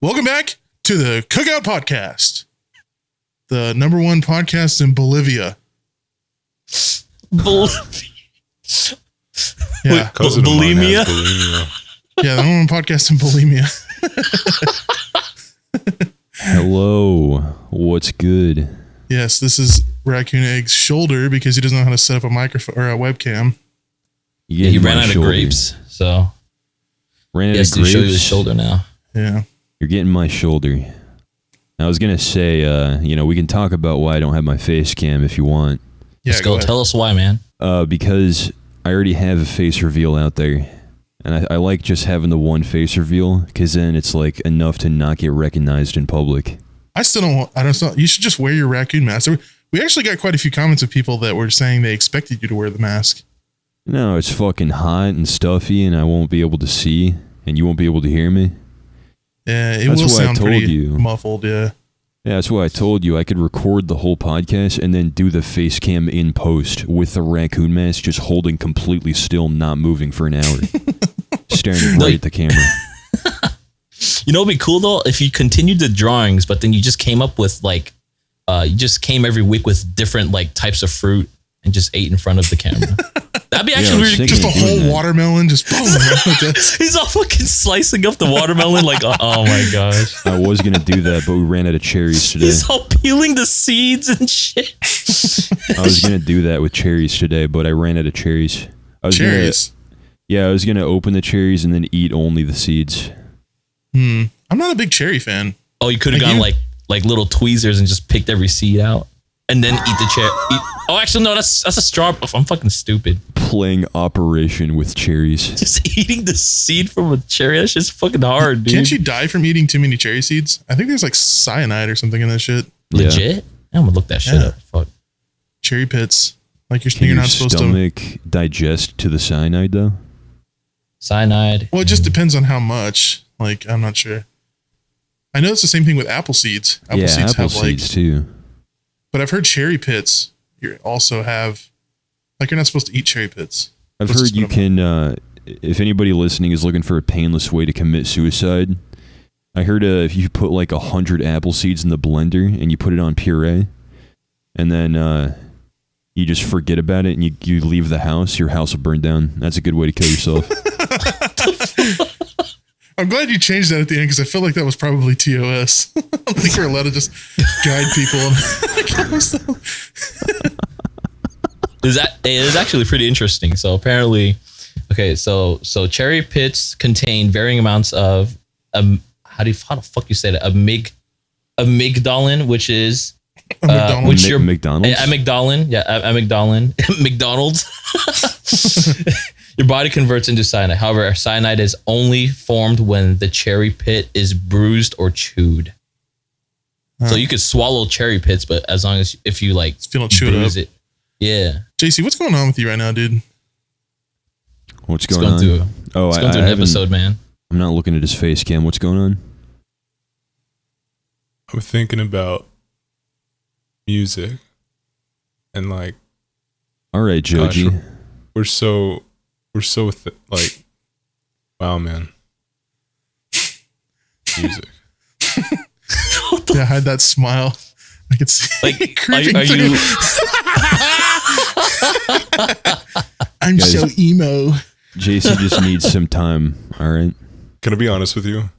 Welcome back to the Cookout Podcast, the number one podcast in Bolivia. Yeah, bulimia. Yeah, the number one podcast in bulimia. Hello, what's good? Yes, this is Raccoon Egg's shoulder because he doesn't know how to set up a microphone or a webcam. Yeah, he ran out of grapes, so he has to show you his shoulder now. Yeah. You're getting my shoulder. I was going to say, we can talk about why I don't have my face cam if you want. Yeah, Let's go. Tell us why, man. Because I already have a face reveal out there. And I like just having the one face reveal because then it's like enough to not get recognized in public. I don't know. You should just wear your raccoon mask. We actually got quite a few comments of people that were saying they expected you to wear the mask. No, it's fucking hot and stuffy and I won't be able to see and you won't be able to hear me. Yeah, it will sound pretty muffled, yeah. Yeah, that's why I told you I could record the whole podcast and then do the face cam in post with the raccoon mask just holding completely still, not moving for an hour. Staring right at the camera. You know, it'd be cool though if you continued the drawings, but then you just came up with you just came every week with different types of fruit and just ate in front of the camera. That'd be actually really just a whole watermelon, just boom. He's all fucking slicing up the watermelon oh my gosh. I was gonna do that, but we ran out of cherries today. He's all peeling the seeds and shit. I was gonna do that with cherries today, but I ran out of cherries. I was gonna open the cherries and then eat only the seeds. I'm not a big cherry fan. Oh, you could have gone like little tweezers and just picked every seed out. And then eat the cherry. Oh, actually, no, that's a straw. I'm fucking stupid. Playing Operation with cherries. Just eating the seed from a cherry. That's just fucking hard, dude. Can't you die from eating too many cherry seeds? I think there's cyanide or something in that shit. Legit? Yeah. I'm gonna look that shit up. Fuck. Cherry pits. You're not supposed to. Can your stomach digest to the cyanide though? Cyanide. Well, it just depends on how much. I'm not sure. I know it's the same thing with apple seeds. Apple seeds too. But I've heard cherry pits you also have, you're not supposed to eat cherry pits. I've heard you can, if anybody listening is looking for a painless way to commit suicide, I heard if you put 100 apple seeds in the blender and you put it on puree, and then you just forget about it and you leave the house, your house will burn down. That's a good way to kill yourself. I'm glad you changed that at the end because I feel like that was probably TOS. I don't think we're allowed to just guide people. It is actually pretty interesting. So apparently, so cherry pits contain varying amounts of how the fuck you say that? Amygdalin, which is McDonald's. McDonald's. Your body converts into cyanide. However, cyanide is only formed when the cherry pit is bruised or chewed. So you could swallow cherry pits, but as long as if you bruise it. Yeah. JC, what's going on with you right now, dude? What's going on? Let's go through an episode, man. I'm not looking at his face cam. What's going on? I'm thinking about music and all right, Joji. Gosh, we're so wow, man. Music. Yeah, I had that smile. I could see creeping are you I'm guys, so emo. JC just needs some time, all right? Can I be honest with you?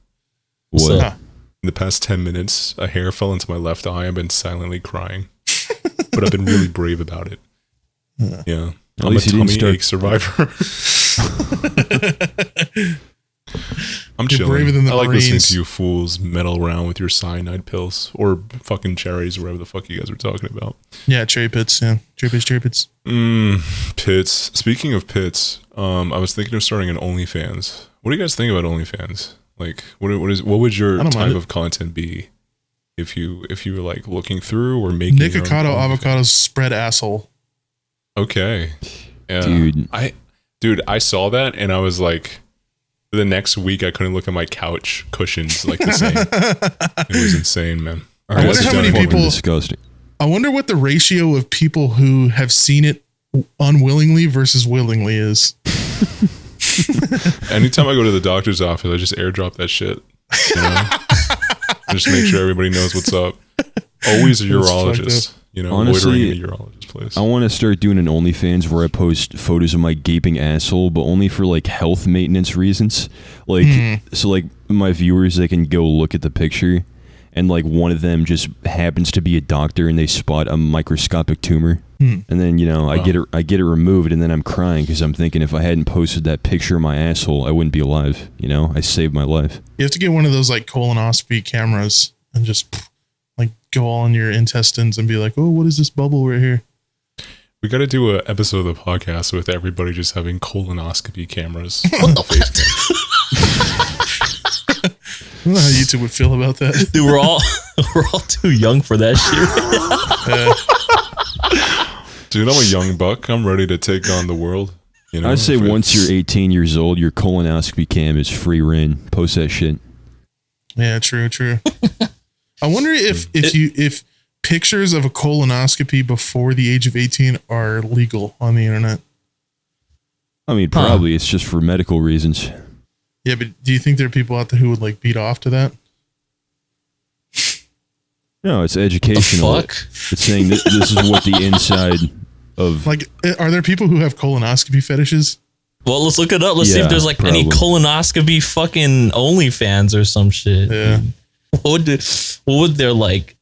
What? In the past 10 minutes, a hair fell into my left eye. I've been silently crying. But I've been really brave about it. Yeah. I'm a tummy ache survivor. I'm chilling. Braver than the I like Marines. listening to you fools meddle around with your cyanide pills or fucking cherries or whatever the fuck you guys were talking about. Yeah, cherry pits. Yeah, cherry pits. Pits. Speaking of pits, I was thinking of starting an OnlyFans. What do you guys think about OnlyFans? What would your type of content be if you were looking through or making Nikocado avocado spread asshole. Okay. Yeah. Dude, I saw that and I was for the next week I couldn't look at my couch cushions the same. It was insane, man. I wonder how many people. Disgusting. I wonder what the ratio of people who have seen it unwillingly versus willingly is. Anytime I go to the doctor's office, I just airdrop that shit. You know? Just make sure everybody knows what's up. Always a urologist. You know, honestly, loitering in a urologist place. I want to start doing an OnlyFans where I post photos of my gaping asshole, but only for like health maintenance reasons. Like, so like my viewers, they can go look at the picture, and like one of them just happens to be a doctor, and they spot a microscopic tumor, and then I get it removed, and then I'm crying because I'm thinking if I hadn't posted that picture of my asshole, I wouldn't be alive. You know, I saved my life. You have to get one of those like colonoscopy cameras and just like go all in your intestines and be like, oh, what is this bubble right here? We got to do an episode of the podcast with everybody just having colonoscopy cameras. What the fuck? I don't know how YouTube would feel about that. Dude, we're all too young for that shit. Dude, I'm a young buck. I'm ready to take on the world. You know, I say once you're 18 years old, your colonoscopy cam is free reign. Post that shit. Yeah, true. I wonder if pictures of a colonoscopy before the age of 18 are legal on the internet. I mean, probably it's just for medical reasons. Yeah, but do you think there are people out there who would like beat off to that? No, it's educational. The fuck? It's saying this is what the inside of... Like, are there people who have colonoscopy fetishes? Well, let's look it up. Let's see if there's like any colonoscopy fucking OnlyFans or some shit. Yeah. What would their like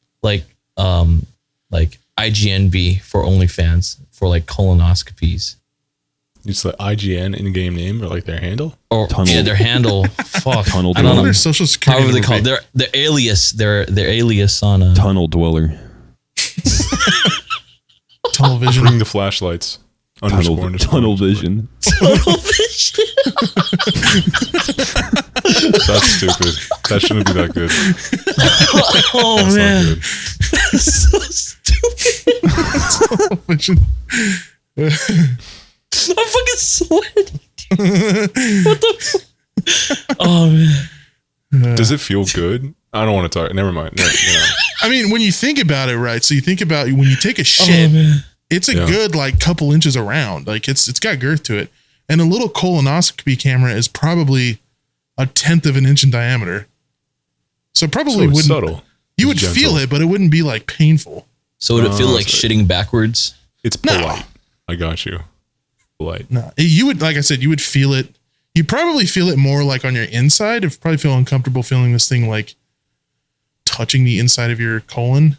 IGN be for OnlyFans for like colonoscopies? It's like IGN in-game name or like their handle? Or their handle. Fuck. Tunnel I don't know their social security. However they call it. Their alias. Their alias on a tunnel dweller. Tunnel vision. Bring the flashlights. Tunnel vision. Tunnel vision. That's stupid. That shouldn't be that good. Oh That's man. not good. That's so stupid. Tunnel vision. I'm fucking sweating. What the fuck? Oh man. Does it feel good? I don't want to talk. Never mind. I mean, when you think about it, right? So you think about when you take a shit, it's a good like couple inches around. Like it's got girth to it. And a little colonoscopy camera is probably 1/10 of an inch in diameter. So probably wouldn't. Subtle. You would feel it, but it wouldn't be like painful. So would it feel like shitting backwards? It's polite. I got you. Polite. No, you would, like I said, you would feel it. You probably feel it more like on your inside. If probably feel uncomfortable feeling this thing like touching the inside of your colon.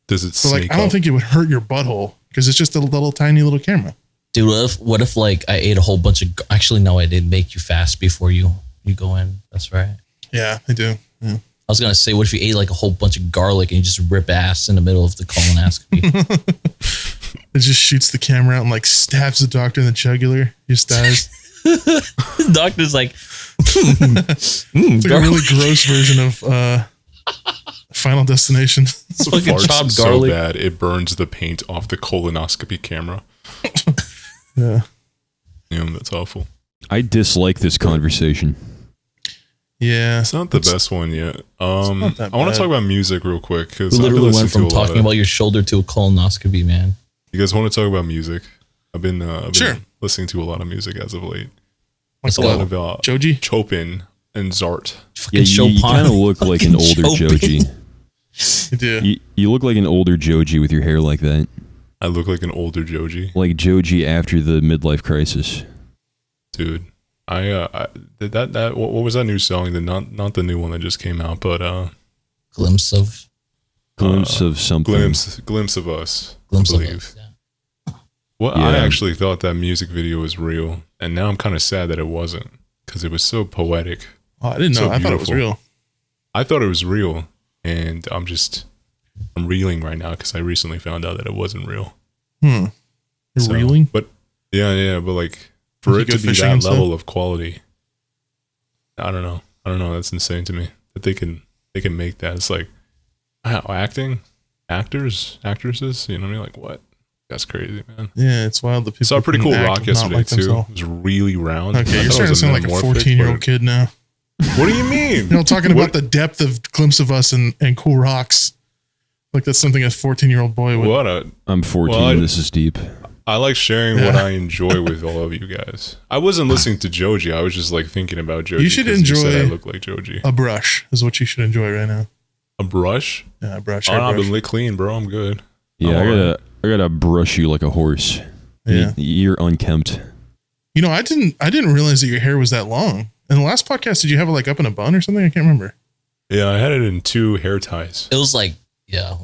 Does it? So like, I don't think it would hurt your butthole because it's just a little tiny little camera. Dude, what if like I ate a whole bunch of? Actually, no, I did make you fast before you go in. That's right. Yeah, I do. Yeah. I was gonna say, what if you ate like a whole bunch of garlic and you just rip ass in the middle of the colonoscopy? It just shoots the camera out and like stabs the doctor in the jugular. He just dies. The doctor's like, it's like a really gross version of Final Destination. So fucking chopped so garlic. bad it burns the paint off the colonoscopy camera. Yeah. Yeah, that's awful. I dislike this conversation. Yeah. It's not the best one yet. I want to bad. talk about music real quick because we literally went from talking about your shoulder to a colonoscopy, man. You guys want to talk about music? I've been sure. listening to a lot of music as of late. Like A lot of Joji, Chopin, and Zart. Yeah, you kind of look like an older Joji. you do. You look like an older Joji with your hair like that. I look like an older Joji. Like Joji after the midlife crisis. Dude, I what was that new song? Not the new one that just came out, but Glimpse of something. Glimpse of Us. Glimpse I of believe. us. Yeah. Well, Yeah. I actually thought that music video was real, and now I'm kind of sad that it wasn't because it was so poetic. Oh, I didn't know. So I thought it was beautiful. real. I thought it was real, and I'm reeling right now because I recently found out that it wasn't real. You're So, reeling? But yeah, but like for You it go to be fishing that and stuff? level of quality, I don't know. That's insane to me that they can make that. It's like, wow, actresses. You know what I mean? Like what? That's crazy, man. Yeah, it's wild that people Saw a pretty can cool act rock not yesterday like too. themselves. It was really round. I Okay, thought you're it starting to was sound like a metamorphic, 14-year-old but- kid now. What do you mean? You know, talking about What? the depth of Glimpse of Us and Cool Rocks. Like that's something a 14-year-old boy would. What a I'm 14. Well, this is deep. I like sharing what I enjoy with all of you guys. I wasn't listening to Joji. I was just like thinking about Joji. You should enjoy. You said I look like Joji. A brush is what you should enjoy right now. A brush? Yeah, a brush. I've been licked clean, bro. I'm good. Yeah, I gotta brush you like a horse. Yeah, you're unkempt. You know, I didn't realize that your hair was that long. In the last podcast, did you have it like up in a bun or something? I can't remember. Yeah, I had it in 2 hair ties. It was like, yeah.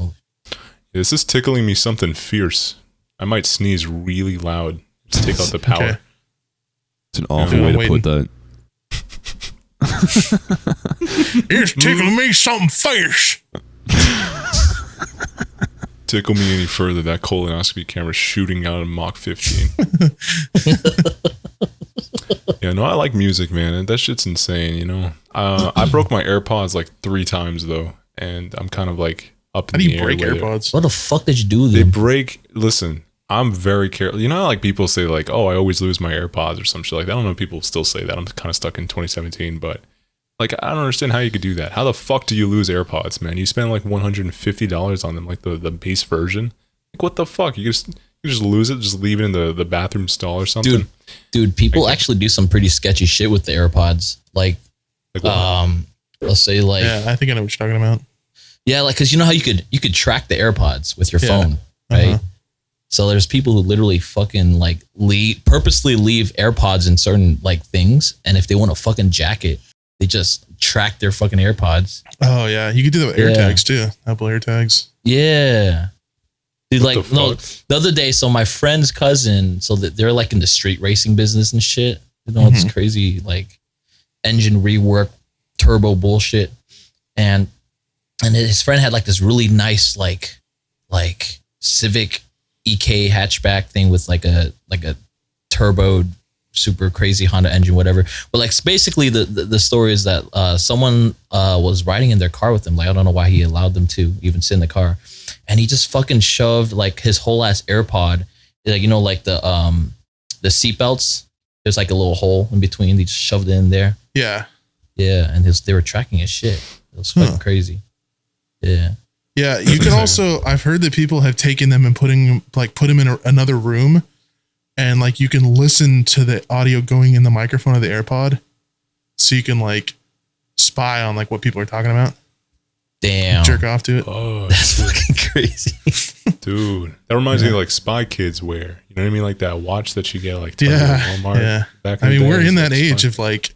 This is tickling me something fierce. I might sneeze really loud to take out the power. Okay. It's an awful way to put that. It's tickling me something fierce. Tickle me any further, that colonoscopy camera's shooting out a Mach 15. Yeah, no, I like music, man, and that shit's insane, you know. I broke my AirPods like 3 times though, and I'm kind of like up in the air. How do you break AirPods? What the fuck did you do with them? They break. Listen, I'm very careful. You know how like people say like, oh, I always lose my AirPods or some shit like that. I don't know if people still say that. I'm kind of stuck in 2017, but like I don't understand how you could do that. How the fuck do you lose AirPods, man? You spend like $150 on them, like the base version. Like what the fuck? You just lose it, just leave it in the bathroom stall or something. Dude, people actually do some pretty sketchy shit with the AirPods. Like let's say like, yeah, I think I know what you're talking about. Yeah, like because you know how you could track the AirPods with your phone, right? So there's people who literally fucking like purposely leave AirPods in certain like things, and if they want to fucking jack it, they just track their fucking AirPods. Oh yeah, you could do that with AirTags too. Apple AirTags. Yeah. Dude, like the other day, so my friend's cousin, so that they're like in the street racing business and shit. You know, it's crazy like engine rework, turbo bullshit, and his friend had like this really nice like Civic EK hatchback thing with like a turbo super crazy Honda engine, whatever. But like basically the story is that someone was riding in their car with them. Like I don't know why he allowed them to even sit in the car, and he just fucking shoved like his whole ass AirPod, like you know like the seat belts. There's like a little hole in between. They just shoved it in there. Yeah. Yeah, and they were tracking his shit. It was fucking crazy. Yeah. Yeah, you can also. I've heard that people have taken them and put them in another room, and like you can listen to the audio going in the microphone of the AirPod, so you can like spy on like what people are talking about. Damn, jerk off to it. Oh, that's fucking crazy, dude. That reminds me of like Spy Kids wear. You know what I mean? Like that watch that you get like Walmart. Yeah. Back I mean, day, we're in that age of like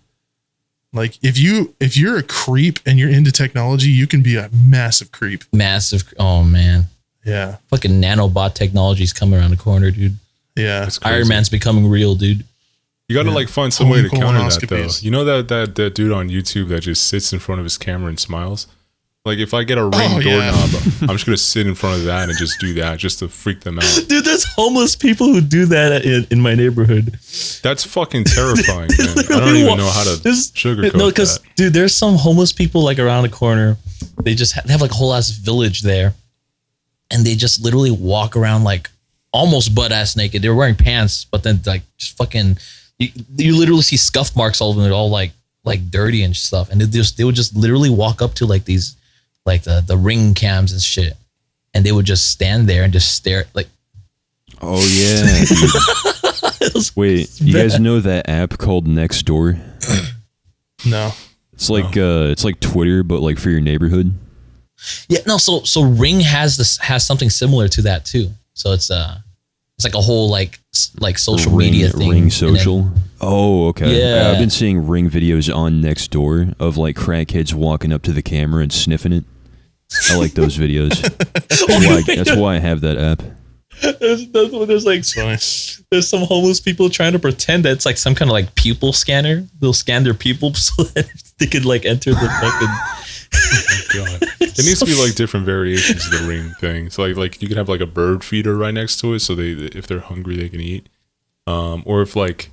if you're a creep and you're into technology, you can be a massive creep. Oh man. Yeah. Fucking nanobot technology's coming around the corner, dude. Yeah. Iron Man's becoming real, dude. You got to like find some way to counter that though. You know that dude on YouTube that just sits in front of his camera and smiles? Like if I get a Ring doorknob, I'm just gonna sit in front of that and just do that just to freak them out. Dude, there's homeless people who do that in my neighborhood. That's fucking terrifying, man. I don't even know how to sugarcoat No, because that. Dude, there's some homeless people like around the corner. They just they have like a whole ass village there, and they just literally walk around like almost butt ass naked. They're wearing pants, but then like just fucking you literally see scuff marks all over them. They're all like dirty and stuff, and they would just literally walk up to like these. Like the Ring cams and shit, and they would just stand there and just stare like. Oh yeah. Wait, you guys know that app called Nextdoor? No. It's like Twitter, but like for your neighborhood. Yeah, no. So Ring has something similar to that too. So it's like a whole like social media thing. Ring social. Oh, okay. Yeah. I've been seeing Ring videos on Nextdoor of like crackheads walking up to the camera and sniffing it. I like those videos. That's why I have that app. There's like there's some homeless people trying to pretend that it's like some kind of like pupil scanner. They'll scan their pupils so that they could like enter the fucking. Oh my God. It needs to be like different variations of the Ring thing. So like you could have like a bird feeder right next to it, so if they're hungry they can eat. Or if like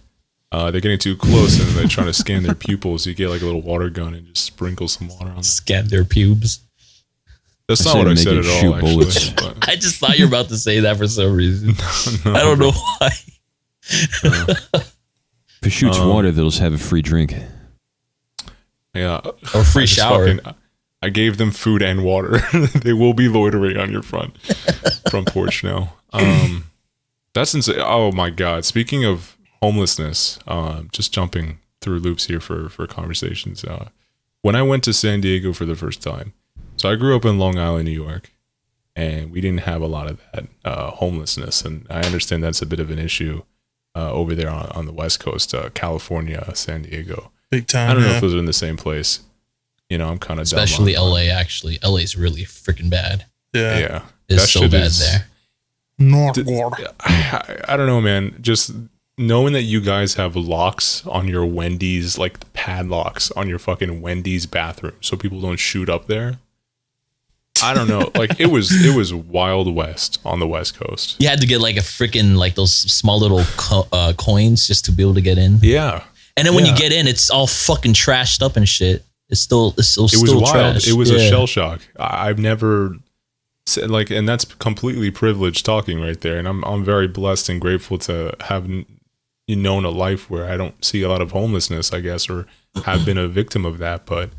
they're getting too close and they're trying to scan their pupils, you get like a little water gun and just sprinkle some water on them. Scan their pubes. That's not what I said at all, actually. But. I just thought you were about to say that for some reason. No, I don't know why. If it shoots water, they'll just have a free drink. Yeah. Or free shower. I gave them food and water. They will be loitering on your front porch now. That's insane. Oh my God. Speaking of homelessness, just jumping through loops here for conversations. When I went to San Diego for the first time, so I grew up in Long Island, New York, and we didn't have a lot of that homelessness. And I understand that's a bit of an issue over there on the West Coast, California, San Diego. Big time. I don't know if those are in the same place. You know, I'm kind of especially LA. Actually, LA is really freaking bad. Yeah. It's so bad there. I don't know, man. Just knowing that you guys have locks on your Wendy's, like padlocks on your fucking Wendy's bathroom, so people don't shoot up there. I don't know. Like it was Wild West on the West Coast. You had to get like a freaking like those small little coins just to be able to get in. Yeah. And then when you get in, it's all fucking trashed up and shit. It was wild. Trash. It was a shell shock. I've never said like, and that's completely privileged talking right there. And I'm very blessed and grateful to have known a life where I don't see a lot of homelessness, I guess, or have been a victim of that. But it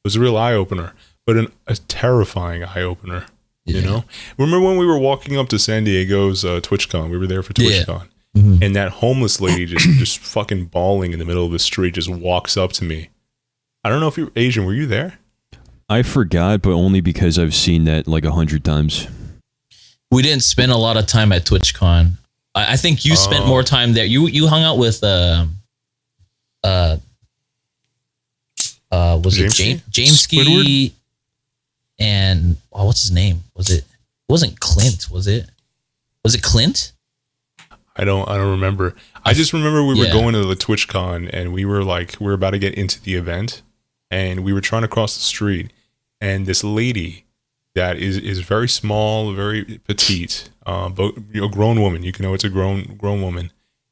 was a real eye opener. But a terrifying eye opener, you know? Remember when we were walking up to San Diego's TwitchCon? We were there for TwitchCon. Mm-hmm. And that homeless lady just fucking bawling in the middle of the street just walks up to me. I don't know if you're Asian. Were you there? I forgot, but only because I've seen that like 100 times. We didn't spend a lot of time at TwitchCon. I think you spent more time there. You hung out with was it James Ski? And what's his name? It wasn't Clint, was it? Was it Clint? I don't remember. I just remember we were going to the TwitchCon and we were about to get into the event and we were trying to cross the street and this lady that is very small, very petite, but a grown woman. You can know it's a grown woman.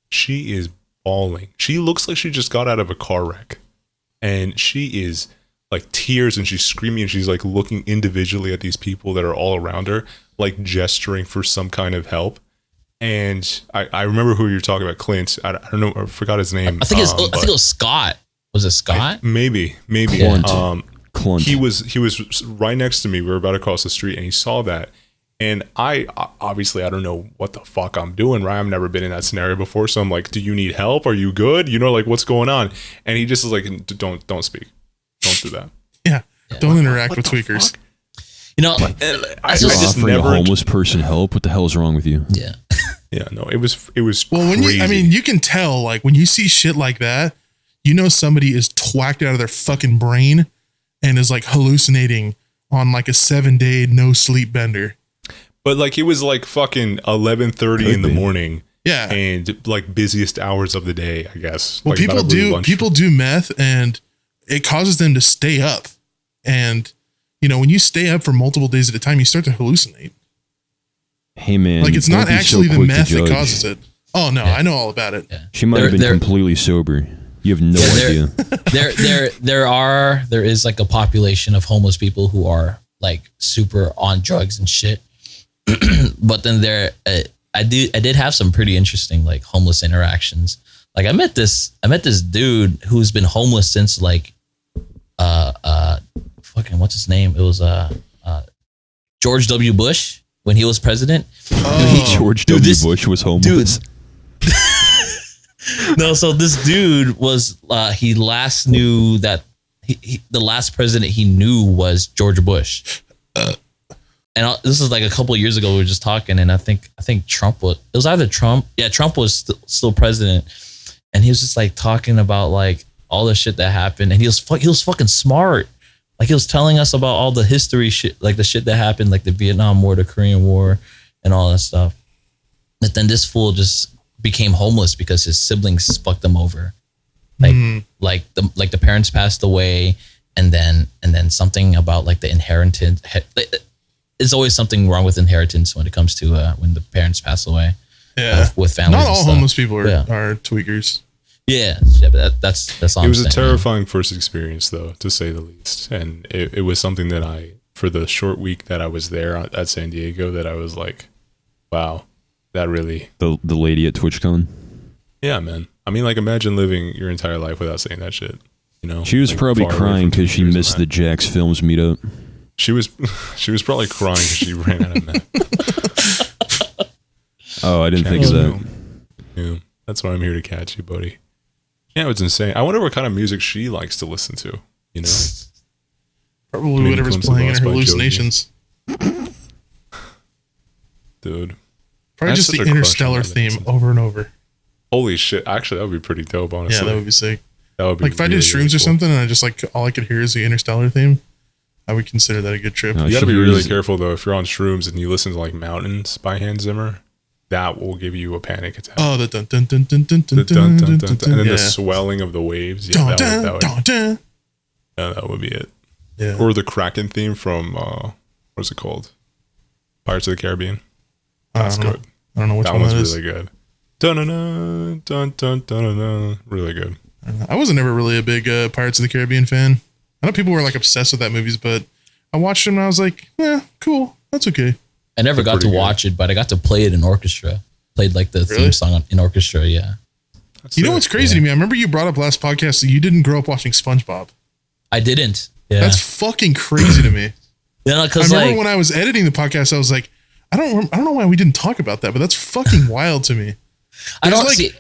She is bawling. She looks like she just got out of a car wreck, and she is like tears and she's screaming and she's like looking individually at these people that are all around her, like gesturing for some kind of help. And I remember who you're talking about, Clint. I don't know, I forgot his name. I think it was Scott. Was it Scott? Maybe. Clint. He was right next to me. We were about to cross the street and he saw that. And I obviously I don't know what the fuck I'm doing, right? I've never been in that scenario before. So I'm like, do you need help? Are you good? You know, like what's going on? And he just is like, don't speak. Don't do that. Yeah. Don't interact with tweakers. Fuck? You know, I just offering never a homeless person help. What the hell is wrong with you? Yeah. Yeah, no, it was well, crazy. you can tell, like when you see shit like that, you know somebody is twacked out of their fucking brain and is like hallucinating on like a 7-day no sleep bender. But like it was like fucking 11:30 in the morning. Yeah. And like busiest hours of the day, I guess. Well, like people do meth and it causes them to stay up. And you know, when you stay up for multiple days at a time, you start to hallucinate. Hey man, like it's not actually the meth that causes it. Oh no, I know all about it. Yeah. She might have been completely sober. You have no idea. There is like a population of homeless people who are like super on drugs and shit. But then I did have some pretty interesting like homeless interactions. Like I met this dude who's been homeless since like fucking what's his name? It was George W. Bush when he was president. George W. Bush was homeless. No, so this dude was he last knew that the last president he knew was George Bush. And this is like a couple of years ago. We were just talking, and I think Trump was. It was either Trump. Yeah, Trump was still president, and he was just like talking about like all the shit that happened, and he was fucking smart. Like he was telling us about all the history shit, like the shit that happened, like the Vietnam War, the Korean War, and all that stuff. But then this fool just became homeless because his siblings fucked him over. Like the parents passed away, and then something about like the inheritance. There's always something wrong with inheritance when it comes to when the parents pass away. Yeah, with families. Not all homeless people are tweakers. Yeah, but that's all. It was a terrifying first experience, though, to say the least. And it was something that for the short week that I was there at San Diego, that I was like, wow, that really. The lady at TwitchCon? Yeah, man. I mean, like, imagine living your entire life without saying that shit. You know, she was like, probably crying because she missed the Jax Films meetup. She was probably crying because she ran out of meth. Oh, I didn't think of that. Yeah, that's why I'm here to catch you, buddy. Yeah, it's insane. I wonder what kind of music she likes to listen to. You know, probably whatever's playing in her hallucinations. Dude, probably just the Interstellar theme over and over. Holy shit! Actually, that would be pretty dope. Honestly, yeah, that would be sick. That would be like if I did shrooms or something, and I just like all I could hear is the Interstellar theme. I would consider that a good trip. You got to be really careful though. If you're on shrooms and you listen to like Mountains by Hans Zimmer, that will give you a panic attack. Oh, the dun dun dun dun dun dun dun dun dun, and then the swelling of the waves. Yeah, that would be it. Yeah. Or the Kraken theme from what's it called? Pirates of the Caribbean. That's good. I don't know which one that is. That one's really good. Dun dun dun dun. Really good. I wasn't ever really a big Pirates of the Caribbean fan. I know people were like obsessed with that movies, but I watched them and I was like, yeah, cool. That's okay. I never got to watch it, but I got to play it in orchestra. Played like the theme song in orchestra, yeah. You know what's crazy to me? I remember you brought up last podcast that you didn't grow up watching SpongeBob. I didn't. Yeah. That's fucking crazy to me. Yeah, I remember when I was editing the podcast, I was like, I don't know why we didn't talk about that, but that's fucking wild to me.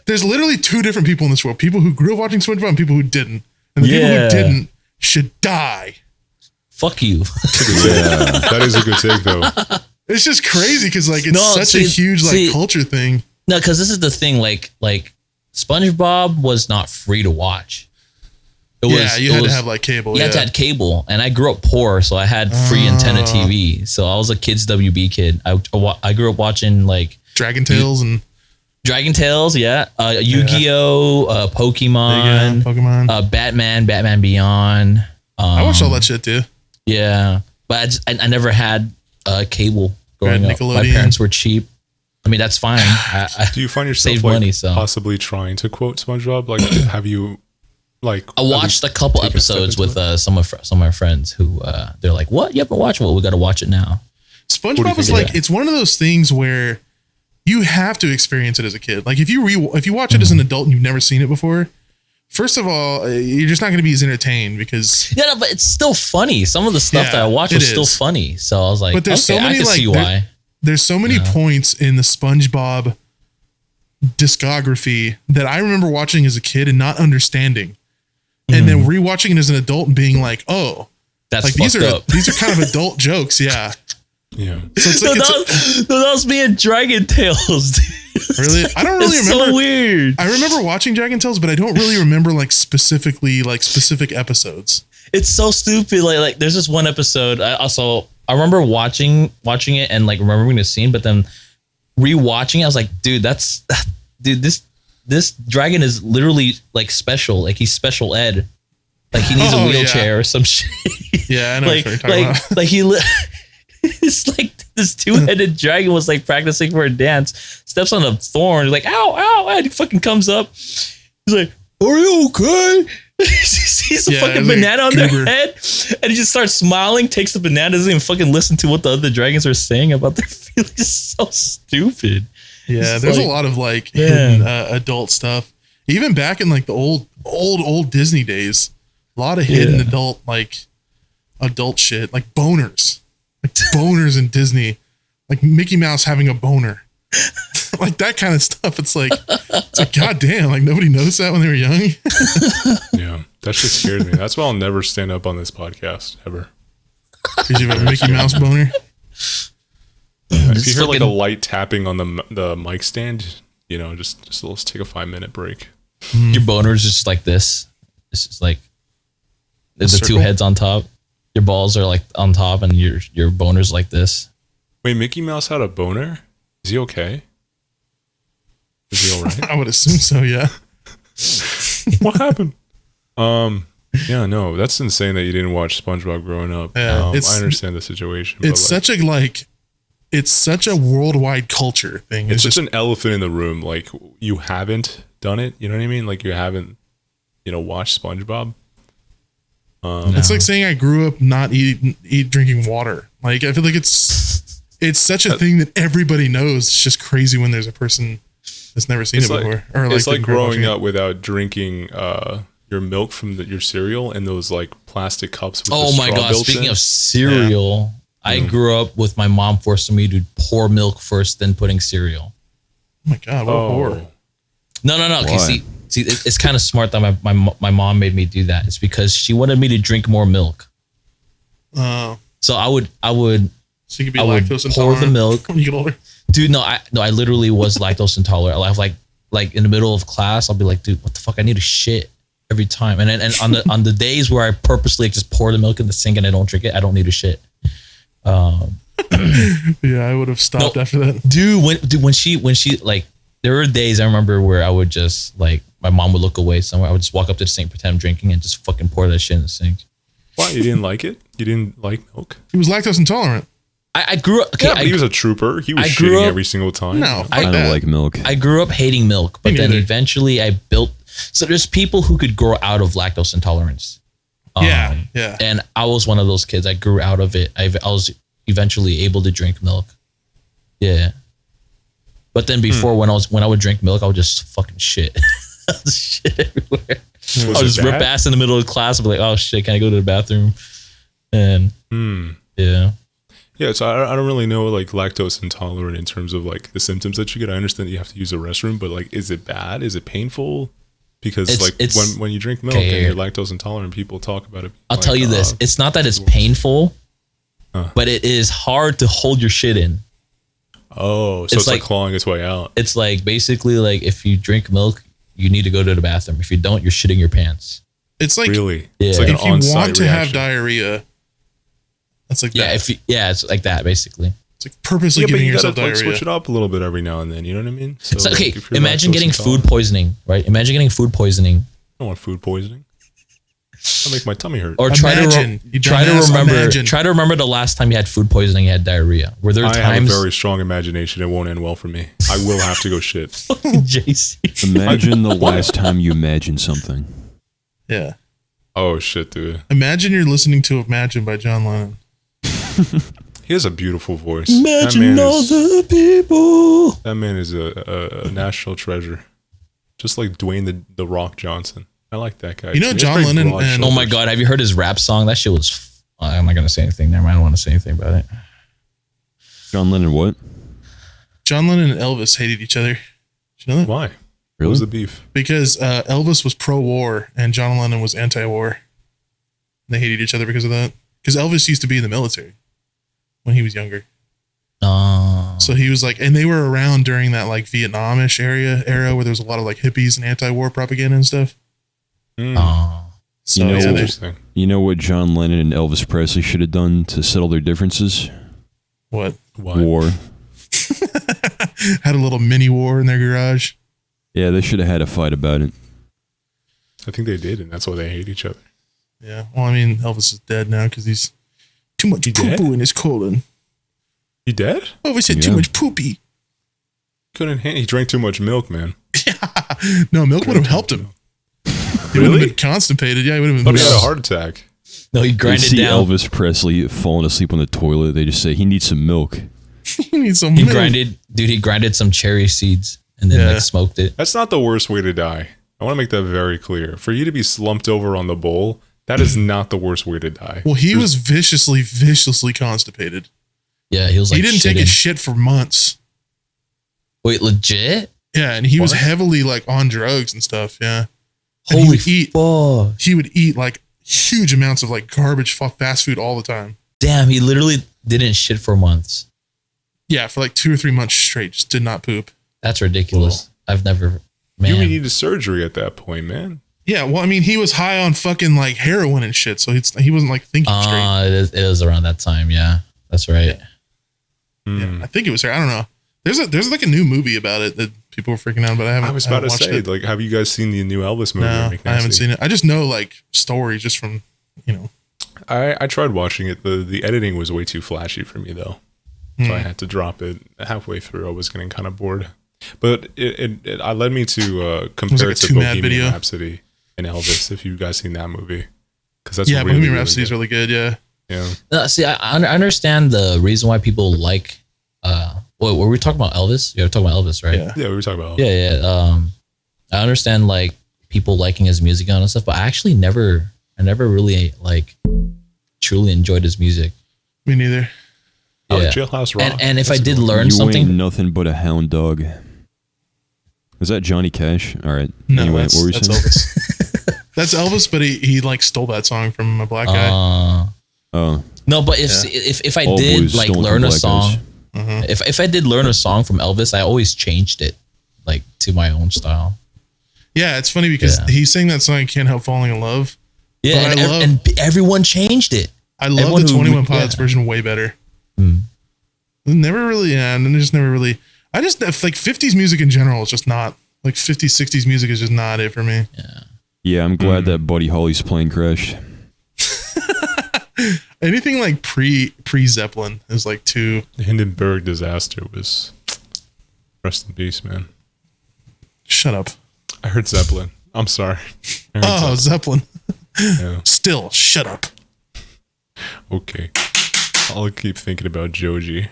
There's literally two different people in this world: people who grew up watching SpongeBob and people who didn't. And the people who didn't should die. Fuck you. Yeah, that is a good take, though. It's just crazy because like it's such a huge culture thing. No, because this is the thing. Like SpongeBob was not free to watch. You had to have like cable. You had to have cable, and I grew up poor, so I had free antenna TV. So I was a kids WB kid. I grew up watching like Dragon Tales, yeah. Yu-Gi-Oh, Pokemon, Batman Beyond. I watched all that shit too. Yeah, but I never had cable growing up. My parents were cheap. I mean, that's fine. Do you find yourself possibly trying to quote SpongeBob? Like, have you I watched a couple episodes with some of my friends who they're like, "What? You haven't watched it? Well, we got to watch it now." SpongeBob is like it's one of those things where you have to experience it as a kid. Like if you watch it as an adult and you've never seen it before, first of all, you're just not going to be as entertained because but it's still funny. Some of the stuff that I watched was still funny. So I was like, but there's so many, I can see why. There's so many points in the SpongeBob discography that I remember watching as a kid and not understanding. And then rewatching it as an adult and being like, oh, that's like these are kind of adult jokes. Yeah. Yeah. So it's like that was me in Dragon Tales. Dude. Really? I don't really remember. So weird. I remember watching Dragon Tales, but I don't really remember specific episodes. It's so stupid. Like there's this one episode. I remember watching it and like remembering the scene, but then rewatching it, I was like, dude, this dragon is literally like special. Like he's special ed. Like he needs a wheelchair or some shit. Yeah, I know what you're talking about. Like it's like this two-headed dragon was like practicing for a dance, steps on a thorn, like, ow, and he fucking comes up. He's like, are you okay? He sees a fucking banana on their head and he just starts smiling, takes the banana, doesn't even fucking listen to what the other dragons are saying about their feelings. So stupid. Yeah, there's a lot of hidden adult stuff. Even back in like the old Disney days, a lot of hidden adult shit, like boners. Like boners in Disney. Like Mickey Mouse having a boner. Like that kind of stuff. It's like goddamn, like nobody noticed that when they were young. Yeah, that shit scared me. That's why I'll never stand up on this podcast ever. Because you have a Mickey Mouse boner? If you hear like a light tapping on the mic stand, just let's take a 5-minute break. Your boner is just like this. It's just like there's the two heads on top. Your balls are like on top, and your boner's like this. Wait, Mickey Mouse had a boner? Is he okay? Is he all right? I would assume so. Yeah. What happened? Yeah, no, that's insane that you didn't watch SpongeBob growing up. Yeah, I understand the situation. It's such a worldwide culture thing. It's just an elephant in the room. Like you haven't done it. You know what I mean? Like you haven't, watched SpongeBob. It's like saying I grew up not drinking water. Like I feel like it's such a thing that everybody knows. It's just crazy when there's a person that's never seen it before. Or it's like growing up without drinking your milk from your cereal in those like plastic cups. With oh my god! Speaking of cereal, I grew up with my mom forcing me to pour milk first, then putting cereal. my God, what a whore. No. Okay, see, it's kind of smart that my mom made me do that. It's because she wanted me to drink more milk. Oh. So I would. So you could be lactose intolerant. Pour the milk when you get older. Dude, I literally was lactose intolerant. I have like in the middle of class, I'll be like, dude, what the fuck? I need a shit every time. And on the days where I purposely just pour the milk in the sink and I don't drink it, I don't need a shit. Yeah, I would have stopped after that. Dude, when she like, there were days I remember where I would just like, my mom would look away somewhere. I would just walk up to the sink, pretend I'm drinking, and just fucking pour that shit in the sink. Why? You didn't like it? You didn't like milk? He was lactose intolerant. I grew up. Okay, yeah, but he was a trooper. He was shitting every single time. No, I don't like milk. I grew up hating milk, but then eventually I built. So there's people who could grow out of lactose intolerance. Yeah. And I was one of those kids. I grew out of it. I was eventually able to drink milk. Yeah. But then before, when I would drink milk, I would just fucking shit. Shit everywhere. I would just rip ass in the middle of class and be like, oh shit, can I go to the bathroom? And yeah. Yeah, so I don't really know like lactose intolerant in terms of like the symptoms that you get. I understand that you have to use a restroom, but like, is it bad? Is it painful? Because when you drink milk and you're lactose intolerant, people talk about it. I'll tell you this: it's not that it's painful, but it is hard to hold your shit in. Oh, so it's like clawing its way out. It's like basically like if you drink milk, you need to go to the bathroom. If you don't, you're shitting your pants. It's like really, it's like if you want to have diarrhea. That's like that. It's like that basically. It's like purposely giving yourself diarrhea. Like switch it up a little bit every now and then. You know what I mean? So okay, imagine getting food poisoning, right? Imagine getting food poisoning. I don't want food poisoning. That'll make my tummy hurt. Or try to remember the last time you had food poisoning, you had diarrhea. Were there times? I have a very strong imagination. It won't end well for me. I will have to go shit. JC. Imagine the last time you imagined something. Yeah. Oh shit, dude. Imagine you're listening to Imagine by John Lennon. He has a beautiful voice. Imagine all the people. That man is a national treasure. Just like Dwayne the Rock Johnson. I like that guy. You know, John Lennon and... Oh my God, have you heard his rap song? That shit was... I'm not going to say anything. Never mind, I don't want to say anything about it. John Lennon what? John Lennon and Elvis hated each other. Did you know that? Why? Really? What was the beef? Because Elvis was pro-war and John Lennon was anti-war. They hated each other because of that. Because Elvis used to be in the military when he was younger. So he was like, and they were around during that like Vietnamish era where there was a lot of like hippies and anti-war propaganda and stuff. So interesting. You know what John Lennon and Elvis Presley should have done to settle their differences? What? War. Had a little mini war in their garage. Yeah, they should have had a fight about it. I think they did, and that's why they hate each other. Yeah. Well, I mean, Elvis is dead now because he's too much poo-poo in his colon. He dead? Elvis had too much poopy. He drank too much milk, man. Yeah. No, milk would have helped him. He would have been constipated. Yeah, he would have been. But he had a heart attack. No, he grinded down. Elvis Presley falling asleep on the toilet. They just say he needs some milk. He needs some milk. He grinded some cherry seeds and then like smoked it. That's not the worst way to die. I want to make that very clear. For you to be slumped over on the bowl, that is not the worst way to die. Well, he was viciously constipated. Yeah, he was like, he didn't take a shit for months. Wait, legit? Yeah, and he was heavily like on drugs and stuff. Yeah. And Holy fuck. He would eat like huge amounts of like garbage fast food all the time. Damn, he literally didn't shit for months. Yeah, for like 2 or 3 months straight, just did not poop. That's ridiculous. I've never, man. You would need a surgery at that point, man. Yeah, well, I mean, he was high on fucking like heroin and shit, so he wasn't like thinking straight. It is around that time, yeah. That's right. Yeah, I think it was her. I don't know. There's like a new movie about it that people were freaking out, but I was about to say, like, have you guys seen the new Elvis movie? No, I haven't seen it. I just know like stories just from, I tried watching it. The editing was way too flashy for me though, so I had to drop it halfway through. I was getting kind of bored, but it led me to compare it to Bohemian Rhapsody and Elvis. If you guys seen that movie, because that's Bohemian Rhapsody is really good. Yeah. See, I understand the reason why people like. Were we talking about Elvis? You were talking about Elvis, right? Yeah, we were talking about Elvis. Yeah. I understand like people liking his music and stuff, but I actually never really like truly enjoyed his music. Me neither. Yeah. Jailhouse Rock. And if I did learn something, ain't nothing but a hound dog. Was that Johnny Cash? All right. No, anyway, that's, what were you that's saying? Elvis. That's Elvis, but he like stole that song from a black guy. Oh. No, but if I All did blues like stolen learn from a black song, guys. if I did learn a song from Elvis, I always changed it like to my own style. Yeah, it's funny because he sang that song, I Can't Help Falling in Love. Yeah, and everyone changed it. I love the 21 Pilots version way better. Never really, and just never really. I just like 50s music in general is just not like 50s, 60s music is just not it for me. Yeah, I'm glad that Buddy Holly's plane crashed. Anything like pre Zeppelin is like too. The Hindenburg disaster was rest in peace, man. Shut up. I heard Zeppelin. I'm sorry. Zeppelin. Yeah. Still, shut up. Okay. I'll keep thinking about Joji.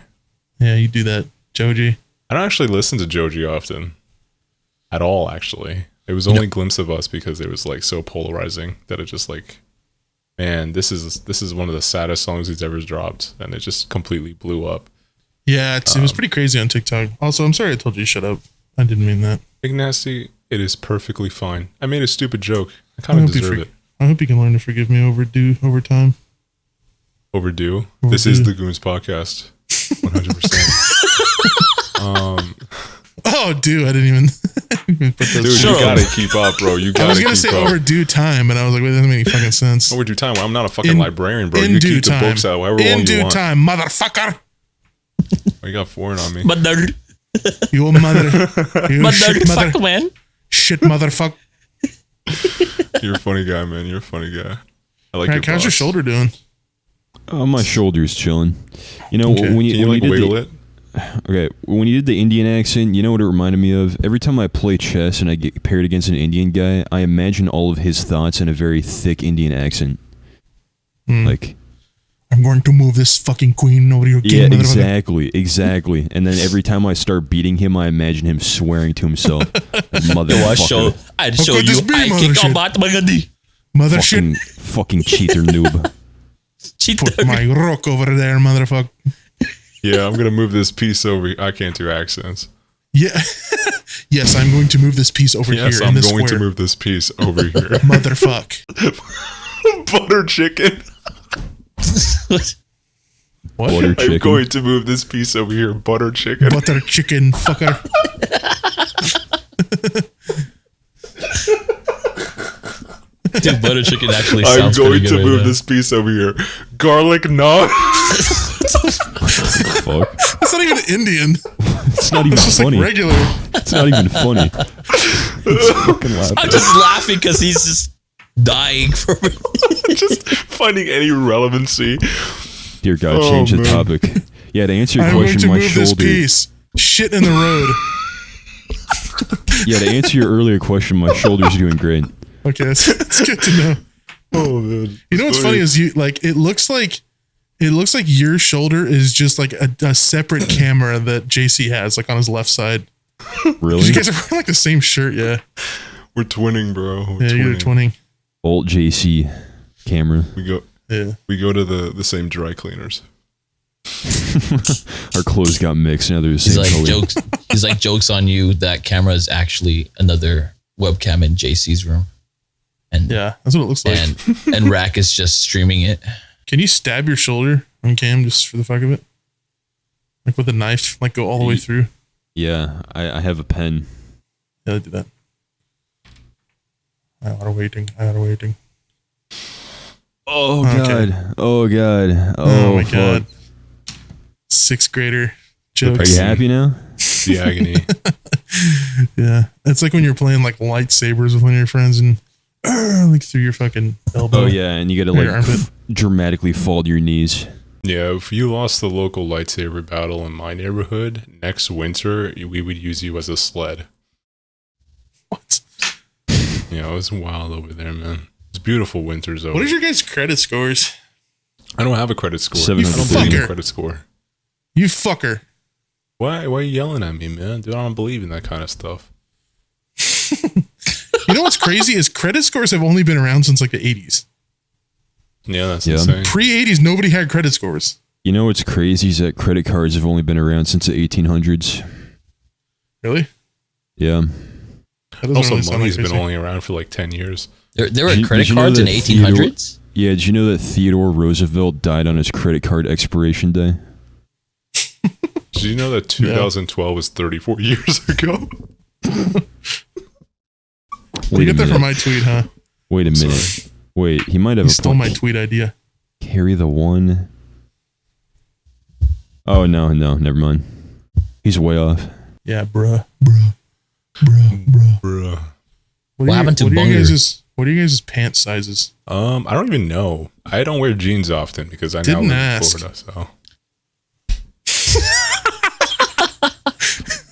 Yeah, you do that, Joji. I don't actually listen to Joji often. At all, actually. It was only Glimpse of Us because it was like so polarizing that it just like, man, this is one of the saddest songs he's ever dropped, and it just completely blew up. Yeah, it was pretty crazy on TikTok. Also, I'm sorry I told you to shut up. I didn't mean that. Big Nasty, it is perfectly fine. I made a stupid joke. I kind of deserve it. I hope you can learn to forgive me over time. Overdue. This is the Goons Podcast. 100%. Oh, dude, I didn't even put those. Dude, you gotta keep up, bro. You gotta I was gonna keep say up. overdue time, but I was like, wait, that doesn't make any fucking sense. Overdue time. Well, I'm not a fucking librarian, bro. In You due keep time. the books out however long In you due want. time, motherfucker. Oh, you got foreign on me. You mother. You shit mother. Fuck, man. Shit motherfucker. You're a funny guy, man. You're a funny guy. I like Alright, your how's your boss. shoulder doing? Oh, my shoulder's chilling. You know, Okay. when Can you when like did wiggle the, it? Okay, when you did the Indian accent, you know what it reminded me of? Every time I play chess and I get paired against an Indian guy, I imagine all of his thoughts in a very thick Indian accent. Like, I'm going to move this fucking queen over your king. yeah, motherfucker. exactly. And then every time I start beating him, I imagine him swearing to himself. Motherfucker. I'd How show could you this be, I mother kick shit? on Batmagadi. Mother shit. Fucking cheater noob. Put my rook over there, motherfucker. Yeah, I'm gonna move this piece over. I can't do accents. Yeah. Yes, I'm going to move this piece over Yes, here. I'm in this going to square. move this piece over here. Motherfuck. Butter chicken. What? Butter I'm chicken. going to move this piece over here. Butter chicken. Butter chicken fucker. Dude, butter chicken actually I'm sounds going pretty to good move right this piece over here. Garlic naan. Fuck. That's not even Indian. It's not even It's just funny. like regular. It's not even funny. It's fucking laughing. I'm just laughing because he's just dying for me. Just finding any relevancy. Dear God, Oh, change the man. topic. Yeah, to answer your I'm going question, to my move this shoulder. piece. Shit in the road. Yeah, to answer your earlier question, my shoulder's doing great. Okay, that's good to know. Oh man. You know what's funny is it looks like your shoulder is just like a separate camera that JC has like on his left side. Really? You guys are wearing like the same shirt, yeah. We're twinning, bro. We're Yeah, you're twinning. Alt JC camera. We go to the same dry cleaners. Our clothes got mixed. Now they're the He's same like color. jokes. He's like jokes on you. That camera is actually another webcam in JC's room, and Yeah, that's what it looks like. and Rack is just streaming it. Can you stab your shoulder on cam just for the fuck of it? Like with a knife, like go all the way through? Yeah, I have a pen. Yeah, do that. I gotta waiting. Oh Okay. God. Oh God. Oh, my fuck. god. Sixth grader Are jokes. you happy now? The agony. Yeah. It's like when you're playing like lightsabers with one of your friends and like through your fucking elbow. Oh yeah, and you gotta Your like armpit. dramatically fall to your knees. Yeah, if you lost the local lightsaber battle in my neighborhood, next winter we would use you as a sled. What? Yeah, it was wild over there, man. It's beautiful winters over. What is your guys' credit scores? I don't have a credit score. 750. I don't believe in Fucker. credit score. You fucker. Why are you yelling at me, man? Dude, I don't believe in that kind of stuff. You know what's crazy is credit scores have only been around since like the 80s. Yeah, that's Yeah. insane. Pre-80s, nobody had credit scores. You know what's crazy is that credit cards have only been around since the 1800s. Really? Yeah. Also, money's been only around for like 10 years. There were credit cards in 1800s? Yeah, did you know that Theodore Roosevelt died on his credit card expiration day? Did you know that 2012 was 34 years ago? You get that from my tweet, huh? Wait a minute. Sorry. Wait, he might have stole my tweet idea. Carry the one. Oh, no, never mind. He's way off. Yeah, bruh. What happened to Bunger? What are you guys' pant sizes? I don't even know. I don't wear jeans often because I now live in Florida, so.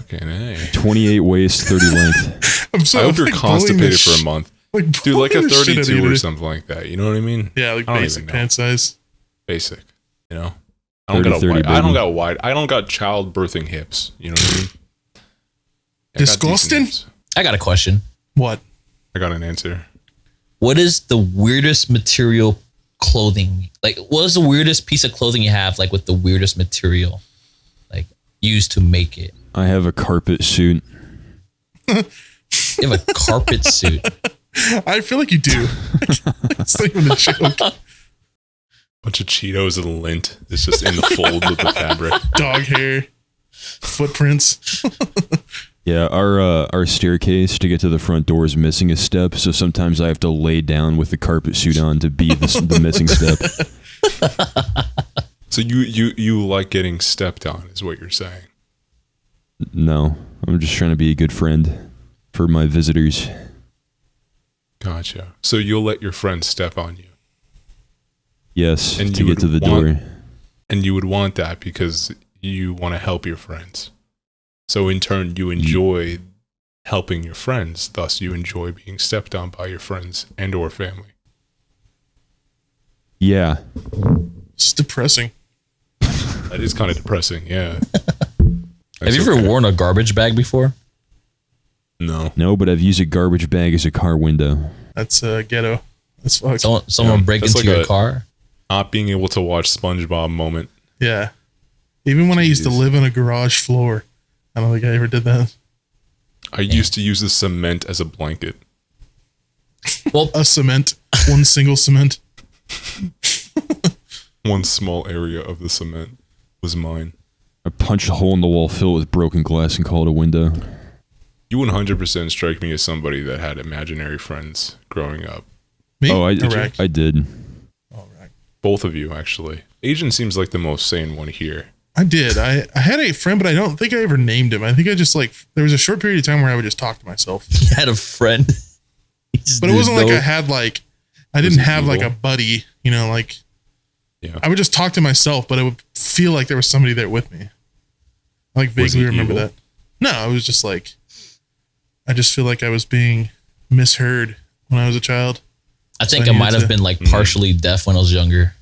Okay, 28 waist, 30 length. I hope you're constipated for a month. Dude, like a 32 or something like that. You know what I mean? Yeah, like basic pant size. Basic, you know? I don't got wide. I don't got childbirthing hips. You know what I mean? Disgusting? I got a question. What? I got an answer. What is the weirdest material clothing? Like, what is the weirdest piece of clothing you have, like, with the weirdest material, like, used to make it? I have a carpet suit. You have a carpet suit? I feel like you do. It's not even a joke. Bunch of Cheetos and lint. It's just in the fold with the fabric. Dog hair. Footprints. Yeah, our staircase to get to the front door is missing a step, so sometimes I have to lay down with the carpet suit on to be the missing step. So you like getting stepped on, is what you're saying? No, I'm just trying to be a good friend for my visitors. Gotcha. So you'll let your friends step on you? Yes, and to get to the door. And you would want that because you want to help your friends. So in turn, you enjoy helping your friends. Thus, you enjoy being stepped on by your friends and or family. Yeah. It's depressing. That is kind of depressing, yeah. Have you ever worn a garbage bag before? No. No, but I've used a garbage bag as a car window. That's ghetto. That's fucked. Someone break into your car? Not being able to watch SpongeBob moment. Yeah. Even when I used to live on a garage floor. I don't think I ever did that. I used to use the cement as a blanket. Well, a cement. One single cement. One small area of the cement was mine. I punched a hole in the wall filled with broken glass and called it a window. You 100% strike me as somebody that had imaginary friends growing up. Me? Oh, I did. All right. Both of you, actually. Asian seems like the most sane one here. I did. I had a friend, but I don't think I ever named him. I think I just there was a short period of time where I would just talk to myself. You had a friend. But it wasn't like I had I didn't have like a buddy, you know, like yeah. I would just talk to myself, but it would feel like there was somebody there with me. I like vaguely remember that. No, it was just like, I just feel like I was being misheard when I was a child. I think I might have been like partially deaf when I was younger.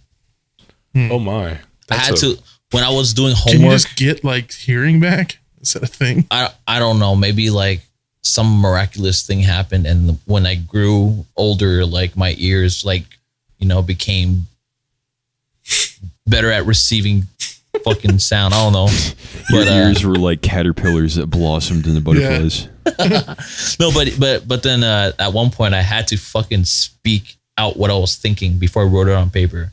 Oh my. I had to, when I was doing homework. Can you just get like hearing back? Is that a thing? I don't know. Maybe like some miraculous thing happened. And when I grew older, like my ears, like, you know, became better at receiving fucking sound. I don't know. Your ears were like caterpillars that blossomed into butterflies. Yeah. No, but then at one point I had to fucking speak out what I was thinking before I wrote it on paper.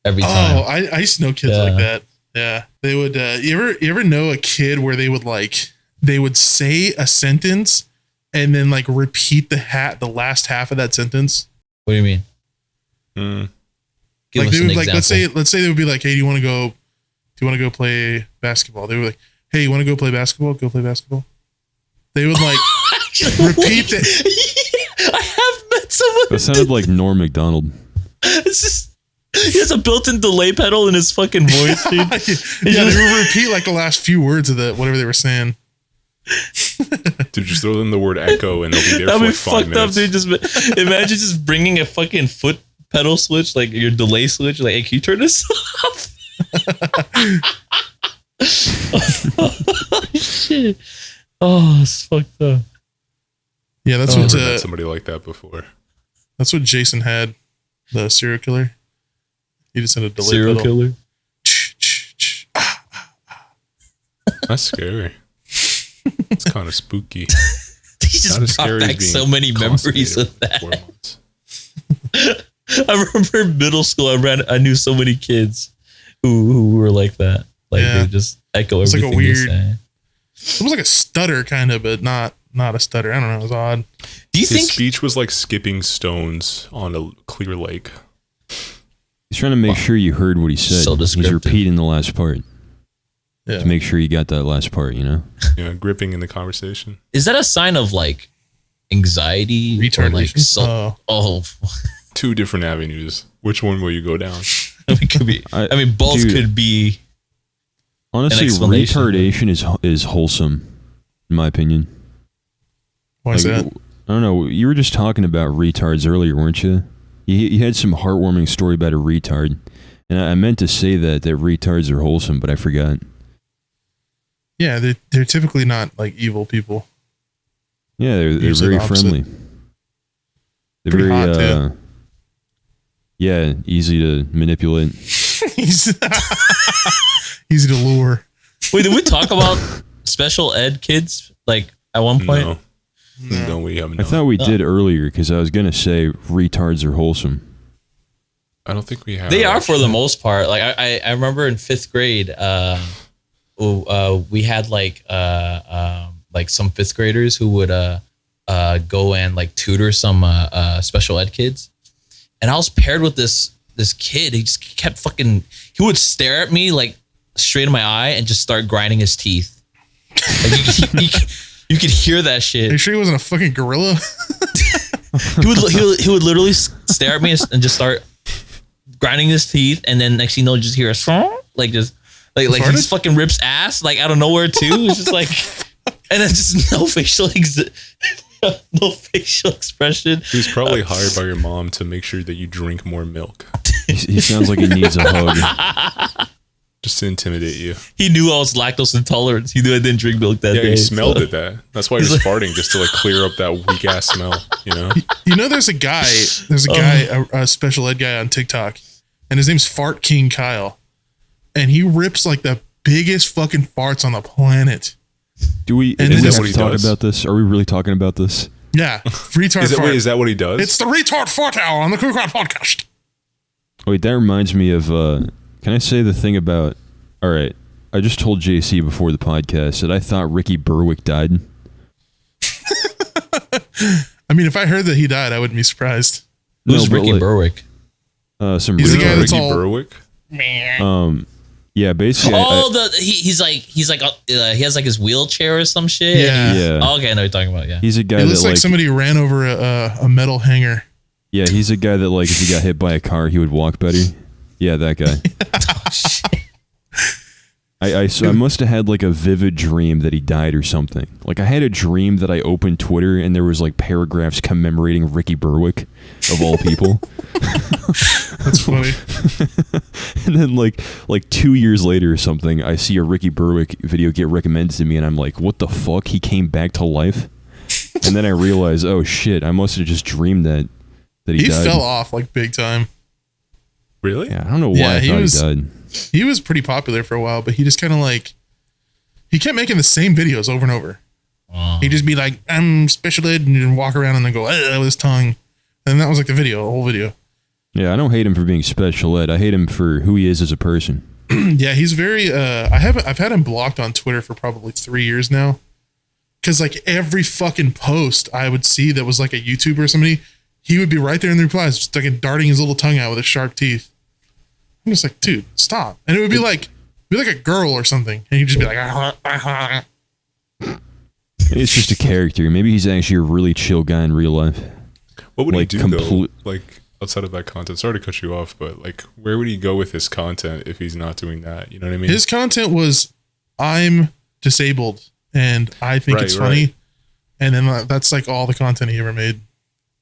Every time. Oh, I used to know kids like that. Yeah, they would. You ever know a kid where they would say a sentence and then like repeat the last half of that sentence? What do you mean? Like they would like let's say they would be like, hey, do you want to go play basketball? They were like, hey, you want to go play basketball? Go play basketball. They would like repeat it. I have met someone. That sounded like Norm Macdonald. It's just. He has a built-in delay pedal in his fucking voice, dude. Yeah, they would repeat like the last few words of whatever they were saying. Dude, just throw them the word echo and they'll be there for like 5 minutes. That'd be fucked up, dude. Imagine just bringing a fucking foot pedal switch, like your delay switch, like, hey, can you turn this off? Oh, shit. Oh, it's fucked up. Yeah, that's what I've met somebody like that before. That's what Jason had, the serial killer. He just had a delay serial pedal. Killer. That's scary. It's kind of spooky. just brought back so many memories of that. I remember in middle school, I knew so many kids who were like that. Like they just echo everything like a weird, they say. It was like a stutter kind of, but not a stutter. I don't know. It was odd. Do you think his speech was like skipping stones on a clear lake? He's trying to make sure you heard what he said. So he's repeating the last part. Yeah. To make sure you got that last part, you know? Yeah, gripping in the conversation. Is that a sign of like anxiety? Retardation? Like two different avenues. Which one will you go down? It could be. I mean, both could be. Honestly, retardation is wholesome, in my opinion. Why is that? I don't know. You were just talking about retards earlier, weren't you? You had some heartwarming story about a retard, and I meant to say that retards are wholesome, but I forgot. Yeah, they're typically not like evil people. Yeah, they're very friendly. They're pretty very hot too. Yeah, easy to manipulate. Easy to lure. Wait, did we talk about special ed kids like at one point? No, we haven't. I thought we did earlier because I was gonna say retards are wholesome. I don't think we have. They are for the most part. Like I remember in 5th grade, we had like some 5th graders who would go and like tutor some special ed kids, and I was paired with this kid. He just kept he would stare at me like straight in my eye and just start grinding his teeth. Like you could hear that shit. Are you sure he wasn't a fucking gorilla? he would literally stare at me and just start grinding his teeth, and then next thing you know, just hear a like he just fucking rips ass like out of nowhere too. It's just like, and then just no facial expression. He was probably hired by your mom to make sure that you drink more milk. He sounds like he needs a hug. Just to intimidate you. He knew I was lactose intolerant. He knew I didn't drink milk that day. Yeah, he smelled it. That's why he was farting, just to like clear up that weak ass smell. You know. You know, there's a guy, a special ed guy on TikTok, and his name's Fart King Kyle, and he rips like the biggest fucking farts on the planet. Do we? And is that what he talk about this? Are we really talking about this? Yeah, retard fart. Is that what he does? It's the retard fart hour on the Cookout podcast. Wait, that reminds me of. Can I say the thing about? All right, I just told JC before the podcast that I thought Ricky Berwick died. I mean, if I heard that he died, I wouldn't be surprised. Who's Ricky Berwick? He's the guy that's all Berwick. Yeah, basically. He has like his wheelchair or some shit. Yeah. Oh, okay, I know what you're talking about. Yeah. He's a guy it looks that like somebody ran over a metal hanger. Yeah, he's a guy that like if he got hit by a car, he would walk better. Yeah, that guy. Oh, shit. I must have had like a vivid dream that he died or something. Like I had a dream that I opened Twitter and there was like paragraphs commemorating Ricky Berwick, of all people. That's funny. And then like 2 years later or something, I see a Ricky Berwick video get recommended to me and I'm like, what the fuck? He came back to life? And then I realized, oh shit, I must have just dreamed that he died. Fell off like big time. Really? Yeah, I don't know why I thought he died. He was pretty popular for a while, but he just kind of like, he kept making the same videos over and over. He'd just be like, I'm special ed, and walk around and then go, with his tongue. And that was like the whole video. Yeah, I don't hate him for being special ed. I hate him for who he is as a person. Yeah, he's very, I've had him blocked on Twitter for probably 3 years now. Cause like every fucking post I would see that was like a YouTuber or somebody, he would be right there in the replies, just like darting his little tongue out with his sharp teeth. I'm just like, dude, stop. And it would be like a girl or something. And he'd just be like, It's just a character. Maybe he's actually a really chill guy in real life. What would he do though? Like outside of that content, sorry to cut you off, but like where would he go with his content if he's not doing that? You know what I mean? His content was, I'm disabled and I think it's funny. Right. And then that's like all the content he ever made.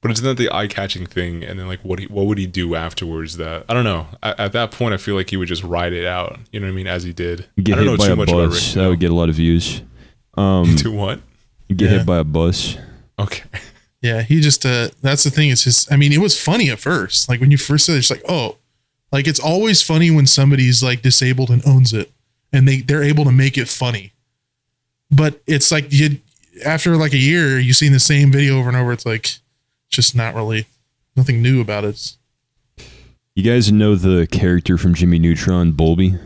But isn't that the eye-catching thing? And then, like, what would he do afterwards? That I don't know. At that point, I feel like he would just ride it out. You know what I mean? As he did. Get I don't hit know by too a much bus. about Rick. That would get a lot of views. Do what? Get hit by a bus. Okay. Yeah, he just. That's the thing. It's just. I mean, it was funny at first. Like when you first said it, it's like, oh, like it's always funny when somebody's like disabled and owns it, and they're able to make it funny. But it's like after like a year, you've seen the same video over and over. It's like just not really nothing new about it. You guys know the character from Jimmy Neutron, Bolby?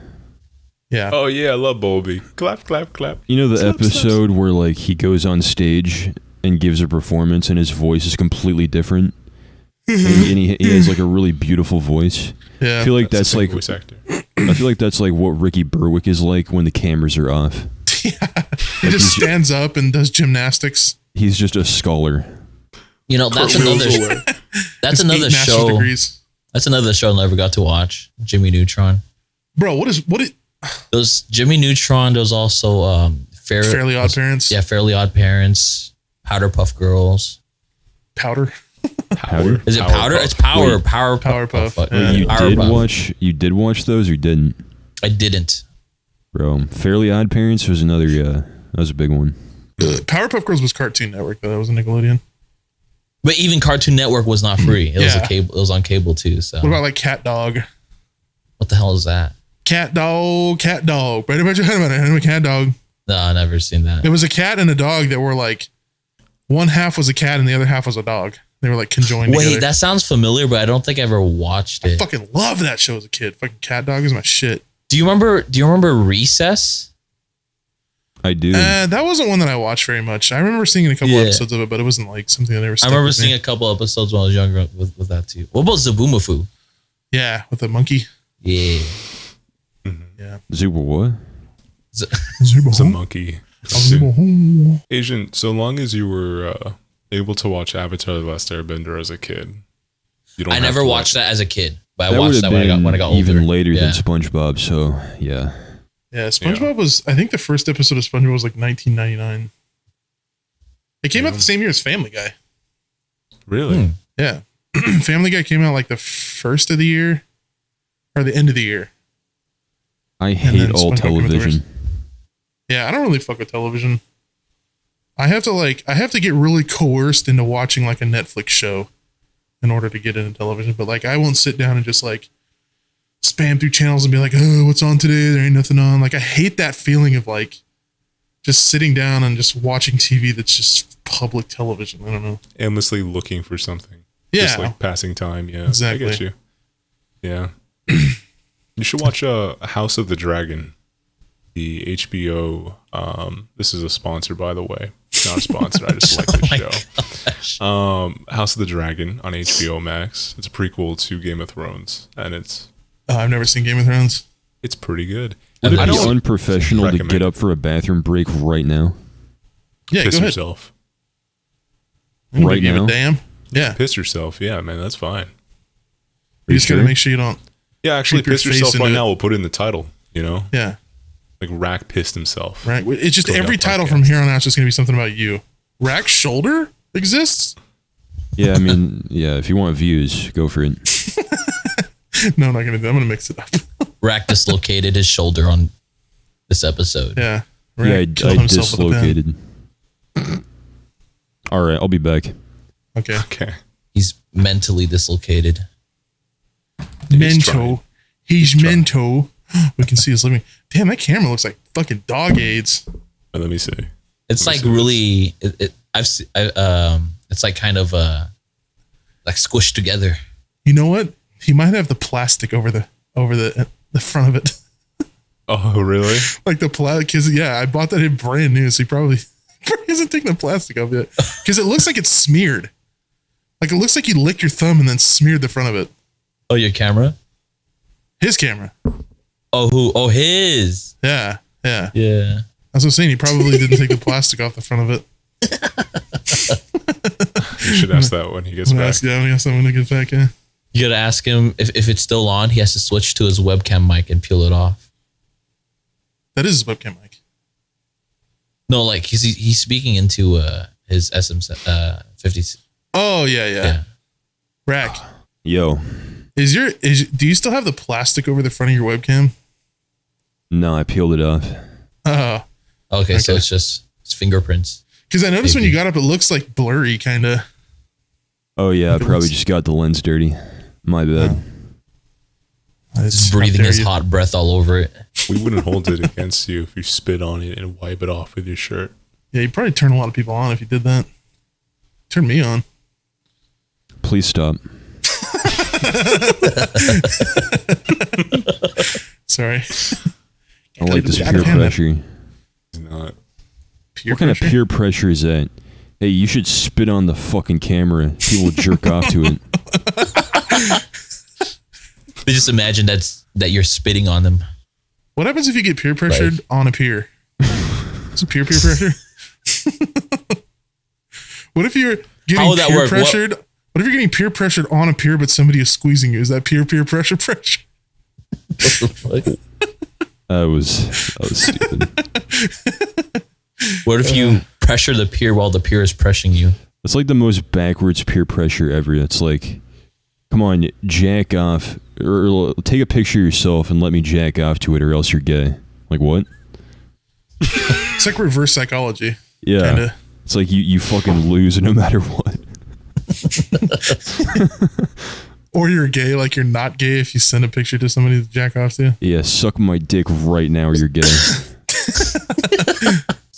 Yeah. Oh yeah, I love Bolby. Clap, clap, clap. You know the episode where like he goes on stage and gives a performance and his voice is completely different, and he has like a really beautiful voice. Yeah. I feel like that's like voice actor. I feel like that's like what Ricky Berwick is like when the cameras are off. Yeah. He just stands up and does gymnastics. He's just a scholar. You know, that's another. That's another show. Degrees. That's another show I never got to watch. Jimmy Neutron. Bro, what is? There's Jimmy Neutron. There's also Fairly Odd Parents. Yeah, Fairly Odd Parents. Powderpuff Girls. Powder. Powder? Is it Powder? It's Power. Wait. Powerpuff. Yeah. You did watch those or didn't? I didn't. Bro, Fairly Odd Parents was another. That was a big one. Powerpuff Girls was Cartoon Network though. That was a Nickelodeon. But even Cartoon Network was not free. It was a cable. It was on cable too. So what about like Cat Dog? What the hell is that? Cat Dog. Right about your head about it. Cat Dog. No, I never seen that. It was a cat and a dog that were like, one half was a cat and the other half was a dog. They were like conjoined together. Wait, that sounds familiar, but I don't think I ever watched it. I fucking love that show as a kid. Fucking Cat Dog is my shit. Do you remember Recess? I do. That wasn't one that I watched very much. I remember seeing a couple episodes of it, but it wasn't like something that ever stuck I remember with me. seeing a couple episodes when I was younger with that too. What about Zaboomafoo? Yeah, with the monkey. Yeah. Yeah. Zuba what? It's a monkey. Asian, so long as you were able to watch Avatar: The Last Airbender as a kid, you don't. I never watched that as a kid, but That I watched that when I got older. even later than SpongeBob. So yeah. Yeah, SpongeBob was, I think the first episode of SpongeBob was like 1999. It came out the same year as Family Guy. Really? Yeah. Family Guy came out like the first of the year or the end of the year. I hate all SpongeBob came out the television. worst. Yeah, I don't really fuck with television. I have to get really coerced into watching like a Netflix show in order to get into television. But like, I won't sit down and just like spam through channels and be like, oh, what's on today? There ain't nothing on. Like, I hate that feeling of like just sitting down and just watching TV that's just public television. I don't know. Aimlessly looking for something. Yeah. Just like passing time. Yeah. Exactly. I get you. Yeah. You should watch House of the Dragon. The HBO. This is a sponsor, by the way. It's not a sponsor. I just like the show. House of the Dragon on HBO Max. It's a prequel to Game of Thrones, and it's. I've never seen Game of Thrones. It's pretty good. Would it be unprofessional to get up for a bathroom break right now? Yeah, piss go ahead. yourself. Right now? Give a damn. Yeah. Piss yourself. Yeah, man, that's fine. You just gotta make sure you don't. Yeah, actually, piss yourself right now. We'll put it in the title. You know. Yeah. Like Rack pissed himself. Right. It's just Cookout every title podcast. from here on out is just gonna be something about you. Rack shoulder exists. Yeah, I mean, yeah. If you want views, go for it. No, I'm not gonna do. I'm gonna mix it up. Rack dislocated his shoulder on this episode. Yeah. Yeah, I killed himself with a pen. dislocated. All right, I'll be back. Okay. Okay. He's mentally dislocated. Mento. He's mento. We can see his living. Damn, that camera looks like fucking dog AIDS. Let me see. It's like really. It's like kind of like squished together. You know what? He might have the plastic over the front of it. Oh, really? Like the plastic, because yeah, I bought that in brand new, so he probably hasn't taken the plastic off yet. Because it looks like it's smeared. Like it looks like you licked your thumb and then smeared the front of it. Oh, your camera? His camera. Oh, who? Oh, his. Yeah. Yeah. That's what I'm saying. He probably didn't take the plastic off the front of it. You should ask that when he gets back. Yeah, I'm gonna ask him when he gets back. Yeah. You gotta ask him if it's still on. He has to switch to his webcam mic and peel it off. That is his webcam mic. No, like he's speaking into his SM50. Oh yeah. Rack. Yo. Do you still have the plastic over the front of your webcam? No, I peeled it off. Oh. Okay, so it's fingerprints. Because I noticed when you got up, it looks like blurry, kind of. Oh yeah, I probably just got the lens dirty. My bad. Just breathing his hot breath all over it. We wouldn't hold it against you if you spit on it and wipe it off with your shirt. Yeah, you'd probably turn a lot of people on if you did that. Turn me on. Please stop. Sorry. I like this peer pressure. It's not. What kind of peer pressure is that? Hey, you should spit on the fucking camera. People will jerk off to it. They just imagine that you're spitting on them. What happens if you get peer pressured on a pier? Is it peer pressure? What if you're getting peer pressured? What if you're getting peer pressured on a pier, but somebody is squeezing you? Is that peer pressure? What the fuck? That was stupid. What if you pressure the pier while the pier is pressuring you? It's like the most backwards peer pressure ever. It's like, come on, jack off, or take a picture of yourself and let me jack off to it, or else you're gay. Like what? It's like reverse psychology. Yeah. Kinda. It's like you fucking lose no matter what. Or you're gay, like you're not gay if you send a picture to somebody to jack off to. Yeah, suck my dick right now or you're gay. It's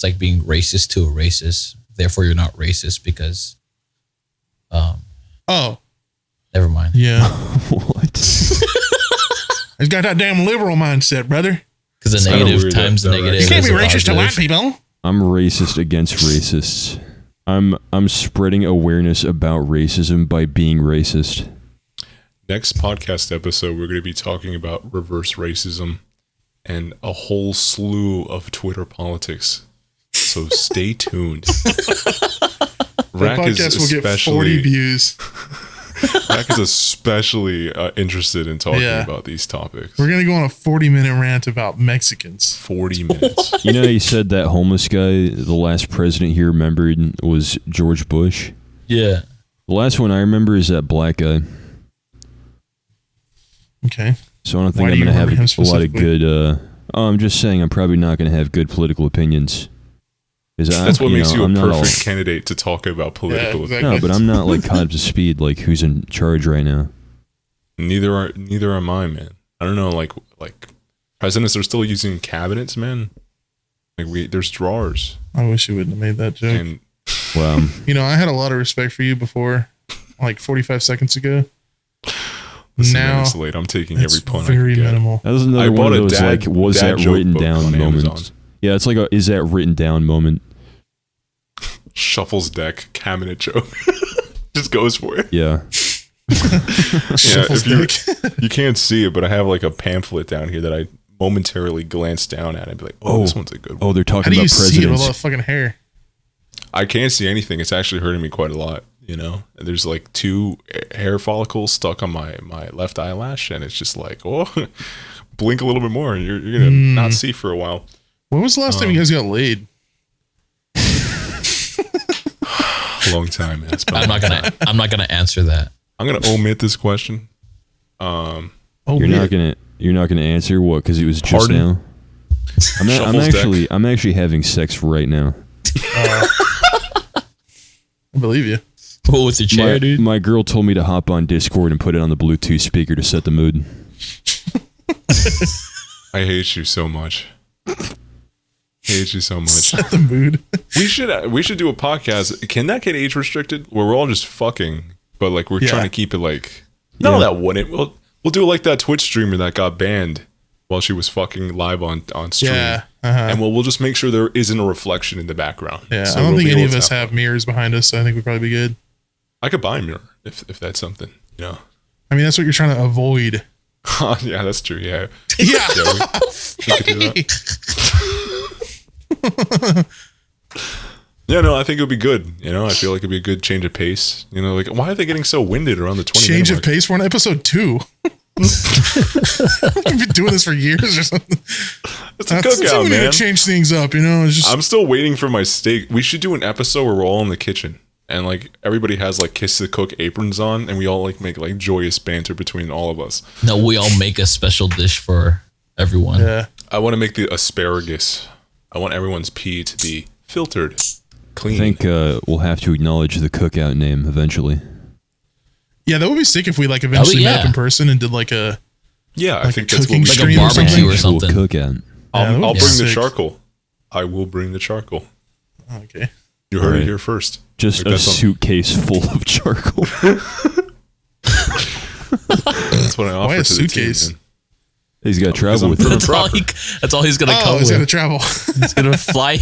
like being racist to a racist. Therefore, you're not racist because... Oh. Never mind. Yeah. What? He's got that damn liberal mindset, brother. Because the negative times the negative. You can't be racist to white people. I'm racist against racists. I'm spreading awareness about racism by being racist. Next podcast episode, we're going to be talking about reverse racism and a whole slew of Twitter politics. So stay tuned. That podcast will get 40 views. Rack is especially interested in talking about these topics. We're going to go on a 40-minute rant about Mexicans. 40 minutes. You know, he said that homeless guy, the last president he remembered was George Bush. Yeah. The last one I remember is that black guy. Okay. So I don't think I'm going to have a lot of good... I'm just saying I'm probably not going to have good political opinions. That's what makes you a perfect candidate to talk about political. Exactly. No, but I'm not like caught up to speed like who's in charge right now. Neither am I, man. I don't know, like presidents are still using cabinets, man. Like there's drawers. I wish you wouldn't have made that joke. And, Well, you know, I had a lot of respect for you before, like 45 seconds ago. Listen, now it's late. I'm taking every pun. Very minimal. That was another one of those like was that written down moments. Yeah, it's like a is that written down moment. Shuffles deck cabinet joke. Just goes for it. Yeah. Shuffles deck. You can't see it, but I have like a pamphlet down here that I momentarily glance down at and be like, oh, this one's a good one. Oh, they're talking about presidents. How do you see it with all the fucking hair? I can't see anything. It's actually hurting me quite a lot, you know? There's like 2 hair follicles stuck on my left eyelash, and it's just like, oh, blink a little bit more and you're going to not see for a while. When was the last time you guys got laid? Long time, man. I'm not gonna answer that. I'm gonna omit this question. You're not gonna answer what? Because it was just now. I'm actually having sex right now. I believe you. What with the chair, dude? My girl told me to hop on Discord and put it on the Bluetooth speaker to set the mood. I hate you so much. Hate you so much. Set the mood. We should do a podcast. Can that get age restricted? Where we're all just fucking, but like we're trying to keep it like. No, that wouldn't. We'll do it like that Twitch streamer that got banned while she was fucking live on stream. Yeah. And we'll just make sure there isn't a reflection in the background. Yeah. So I don't think any of us have mirrors behind us, so I think we'd probably be good. I could buy a mirror if that's something. You know. I mean, that's what you're trying to avoid. Yeah, that's true. Yeah. Yeah. We could do that. Yeah, no, I think it would be good. You know, I feel like it'd be a good change of pace. You know, like why are they getting so winded around the 20 change of pace? We're on episode 2. We've been doing this for years or something. It's a cookout, man. To change things up, you know. It's just, I'm still waiting for my steak. We should do an episode where we're all in the kitchen and like everybody has like kiss the cook aprons on, and we all like make like joyous banter between all of us. No, we all make a special dish for everyone. Yeah, I want to make the asparagus. I want everyone's pee to be filtered, clean. I think we'll have to acknowledge the Cookout name eventually. Yeah, that would be sick if we like eventually met up in person and did like a I think that's cooking like a barbecue or something. Cookout. I'll bring the charcoal. I will bring the charcoal. Okay. You heard it here first. Just a suitcase full of charcoal. That's what I offer. Why a to suitcase? The team, He's got to travel with it. That's all he's gonna come he's with. gonna travel. He's gonna fly.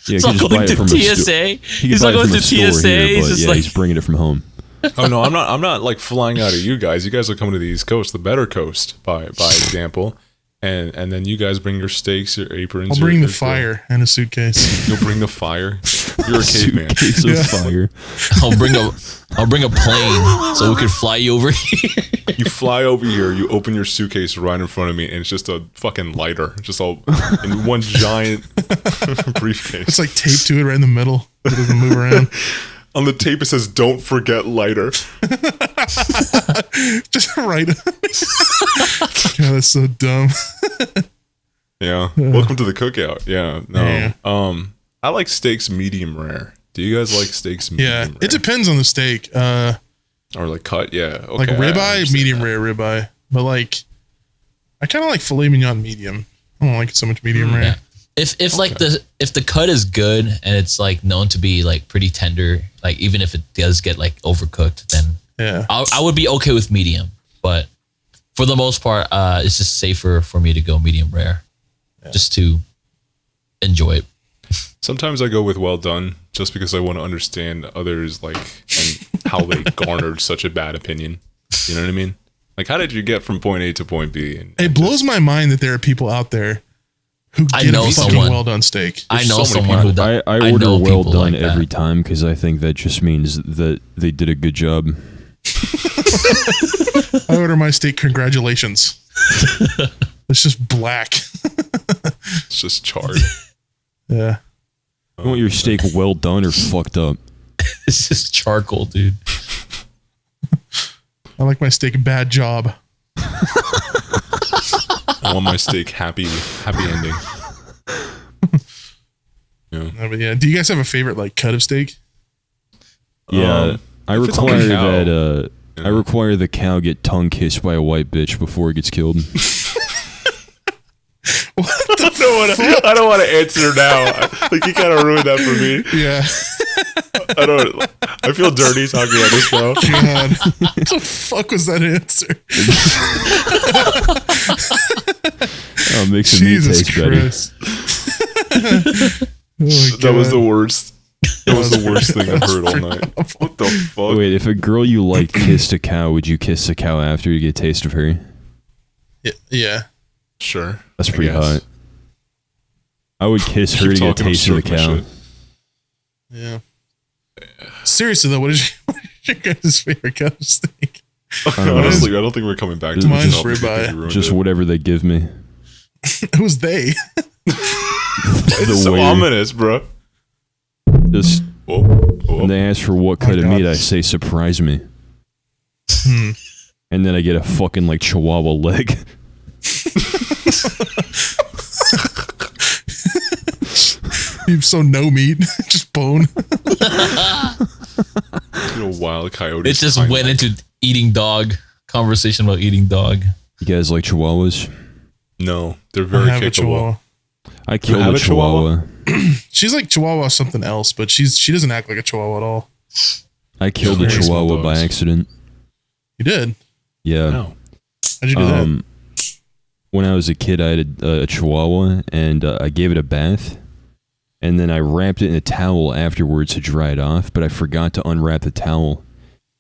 Yeah, He's not going to TSA. He's not going to TSA. He's bringing it from home. Oh no, I'm not like flying out of you guys. You guys are coming to the East Coast, the better coast, by example. And then you guys bring your steaks, your aprons. I'll bring the fire and a suitcase. You'll bring the fire. You're a caveman. Suitcase of fire. I'll bring a plane so we can fly you over here. You fly over here, you open your suitcase right in front of me, and it's just a fucking lighter, just all in one giant briefcase. It's like taped to it right in the middle. It doesn't move around. On the tape it says, "Don't forget lighter." Just right. God, that's so dumb. Yeah. Welcome to the cookout. Yeah. No. Yeah. I like steaks medium rare. Do you guys like steaks medium rare? It depends on the steak. Or like cut, yeah. Okay, like ribeye, medium rare ribeye. But like, I kind of like filet mignon medium. I don't like it so much medium rare. Yeah. If like if the cut is good and it's like known to be like pretty tender, like even if it does get like overcooked, then yeah, I would be okay with medium. But for the most part, it's just safer for me to go medium rare, just to enjoy it. Sometimes I go with well done just because I want to understand others, like, and how they garnered such a bad opinion. You know what I mean? Like, how did you get from point A to point B? And it blows my mind that there are people out there who get a fucking well done steak. I know someone who does. I order well done like every time because I think that just means that they did a good job. I order my steak, congratulations. It's just black. It's just charred. Yeah. You want your steak well done or fucked up? It's just charcoal, dude. I like my steak bad job. I want my steak happy ending. Yeah. But yeah. Do you guys have a favorite like cut of steak? Yeah. I require that I require the cow get tongue kissed by a white bitch before it gets killed. I don't want to answer now. Like, you kind of ruined that for me. Yeah. I feel dirty talking about this now. God. What the fuck was that answer? Oh, it makes the meat taste Christ. better. That was the worst. That was the worst thing I've heard all night. What the fuck? Wait, if a girl you like kissed a cow, would you kiss the cow after you get a taste of her? Yeah. Sure. That's pretty hot. I would kiss her to get a taste of the cow. Yeah. Seriously though, what is your guys' favorite cut of steak? Honestly, I don't think we're coming back to mine's this. ribeye. Just whatever they give me. Who's they? It's so ominous, bro. Just when they ask for what cut of meat, I say surprise me. And then I get a fucking like Chihuahua leg. So no meat, just bone. Wild coyote. It just went into eating dog. Conversation about eating dog. You guys like Chihuahuas? No, they're very capable. I killed a Chihuahua. She's like Chihuahua something else, but she doesn't act like a Chihuahua at all. I killed a Chihuahua by accident. You did? Yeah. No. How'd you do that? When I was a kid, I had a Chihuahua, and I gave it a bath. And then I wrapped it in a towel afterwards to dry it off, but I forgot to unwrap the towel.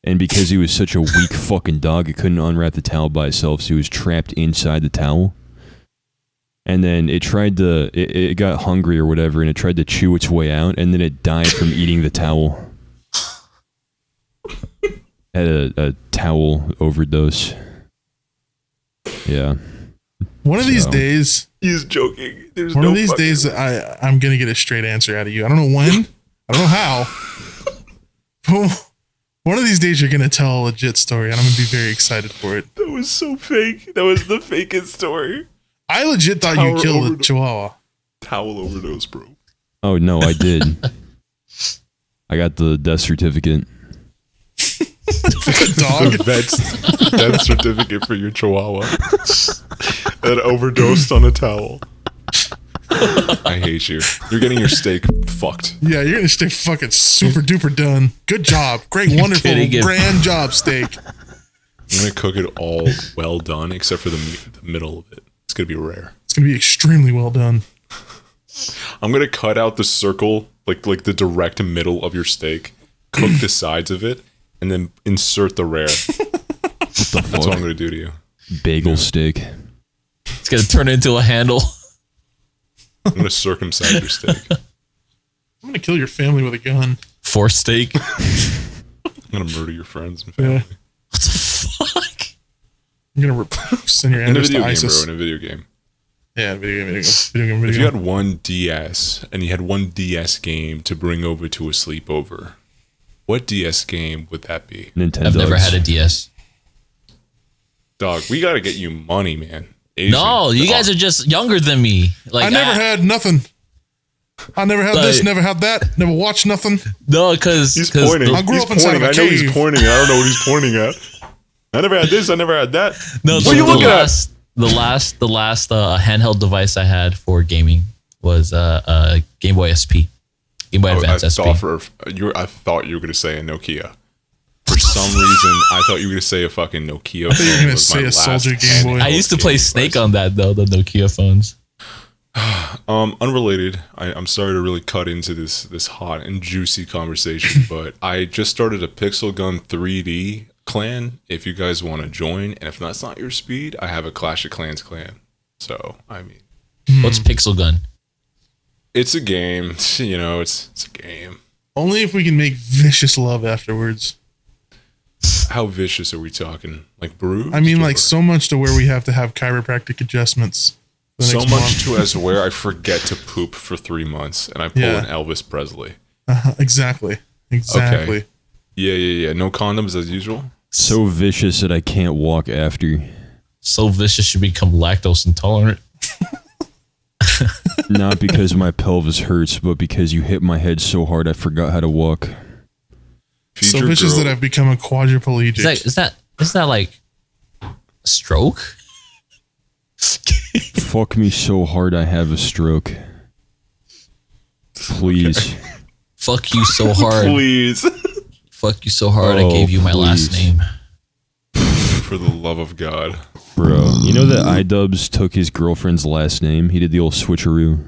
And because he was such a weak fucking dog, it couldn't unwrap the towel by itself, so he was trapped inside the towel. And then it got hungry or whatever, and it tried to chew its way out, and then it died from eating the towel. Had a towel overdose. Yeah. One of these days... He's joking. There's one of these days, I'm going to get a straight answer out of you. I don't know when. I don't know how. But one of these days, you're going to tell a legit story, and I'm going to be very excited for it. That was so fake. That was the fakest story. I legit thought you killed a Chihuahua. Towel overdose, bro. Oh, no, I did. I got the death certificate. Dog. The vet's death certificate for your Chihuahua that overdosed on a towel. I hate you. You're getting your steak fucked. Yeah, you're gonna stay fucking super duper done. Good job. Great, wonderful, grand job, steak. I'm gonna cook it all well done, except for the middle of it. It's gonna be rare. It's gonna be extremely well done. I'm gonna cut out the circle, like the direct middle of your steak, cook the sides of it, and then insert the rare. That's what I'm gonna do to you. Bagel steak. It's gonna turn into a handle. I'm gonna circumcise your steak. I'm gonna kill your family with a gun. For steak. I'm gonna murder your friends and family. Yeah. What the fuck? I'm gonna send your In a address video to game, ISIS. bro. In a video game. Yeah, video game. If you had one DS and you had one DS game to bring over to a sleepover, what DS game would that be? Nintendo. I've never had a DS. Dog, we gotta get you money, man. Asian. No, you guys are just younger than me. Like I never had nothing. I never had this, never had that, never watched nothing. No, because he's pointing. I grew up inside of a I know cave. he's pointing. I don't know what he's pointing at. I never had this. I never had that. No, what are you looking at? The last handheld device I had for gaming was a Game Boy SP, Game Boy Advance SP. I thought you were gonna say a Nokia. For some reason, I thought you were gonna say a fucking Nokia. I thought you were gonna say a Soldier Game Boy. I used to play Snake on that though, the Nokia phones. Unrelated. I'm sorry to really cut into this hot and juicy conversation, but I just started a Pixel Gun 3D clan. If you guys want to join, and if that's not your speed, I have a Clash of Clans clan. So I mean, what's Pixel Gun? It's a game. You know, it's a game. Only if we can make vicious love afterwards. How vicious are we talking? Like bruised? I mean, like so much to where we have to have chiropractic adjustments. So much to as where I forget to poop for 3 months and I pull an Elvis Presley. Exactly. Okay. Yeah. No condoms as usual. So vicious that I can't walk after. So vicious you become lactose intolerant. Not because my pelvis hurts, but because you hit my head so hard I forgot how to walk. So vicious that I've become a quadriplegic. Is that like stroke? Fuck me so hard I have a stroke. Please. Okay. Fuck you so hard. Please. Fuck you so hard I gave you my last name. For the love of God. Bro, you know that iDubbbz took his girlfriend's last name? He did the old switcheroo.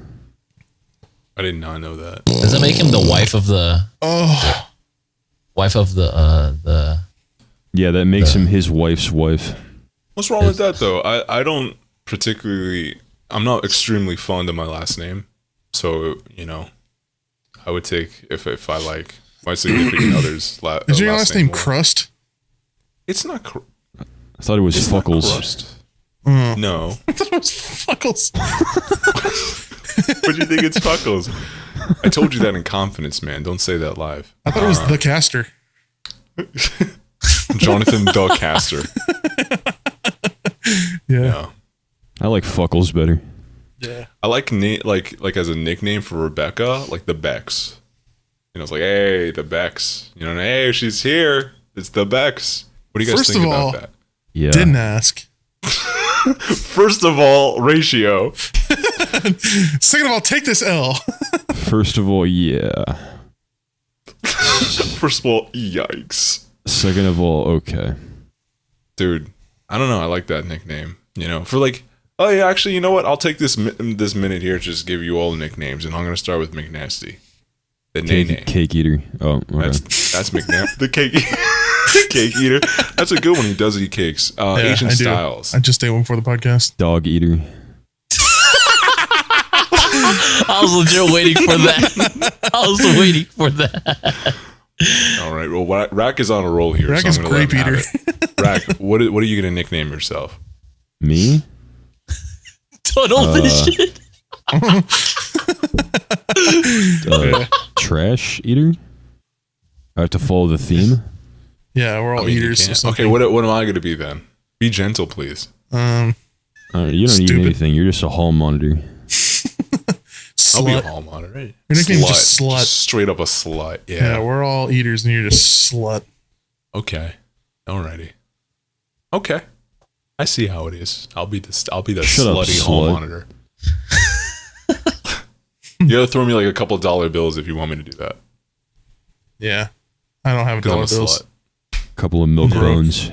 I did not know that. Does that make him the wife of the... Oh. Wife of the... Yeah, that makes him his wife's wife. What's wrong with that, though? I don't particularly... I'm not extremely fond of my last name. So, you know, I would take... If I like my significant other's Is your last name Crust? It's not... I thought it was Fuckles. No. I thought it was Fuckles. What do you think it's Fuckles? I told you that in confidence, man. Don't say that live. I thought it was The Caster. Jonathan the Caster. Yeah. I like Fuckles better. Yeah. I like like as a nickname for Rebecca, like the Bex. You know, it's like, hey, the Bex. You know, hey, she's here. It's the Bex. What do you guys think about that? Yeah. Didn't ask. First of all, ratio. Second of all, take this L. First of all, yeah. First of all, yikes. Second of all, okay. Dude, I don't know. I like that nickname. You know, for like, oh yeah, actually, you know what? I'll take this minute here to just give you all the nicknames, and I'm gonna start with McNasty. The cake eater. Oh, okay. That's McNasty. The cake. Cake eater. That's a good one. He does eat cakes. Asian Styles. I just ate one before the podcast. Dog eater. I was legit waiting for that. All right. Well, Rack is on a roll here. Rack so is I'm gonna grape eater. Rack, what are you gonna nickname yourself? Me? Total shit. Trash eater? I have to follow the theme? Yeah, we're all eaters. Okay, what am I going to be then? Be gentle, please. You don't eat anything. You're just a hall monitor. I'll be a hall monitor. Your nickname is just Slut. Just straight up a slut. Yeah, we're all eaters and you're just Slut. Okay. Alrighty. Okay. I see how it is. I'll be the slutty hall monitor. You gotta throw me like a couple dollar bills if you want me to do that. Yeah. I don't have I'm dollar a bills. slut. Couple of milk bones.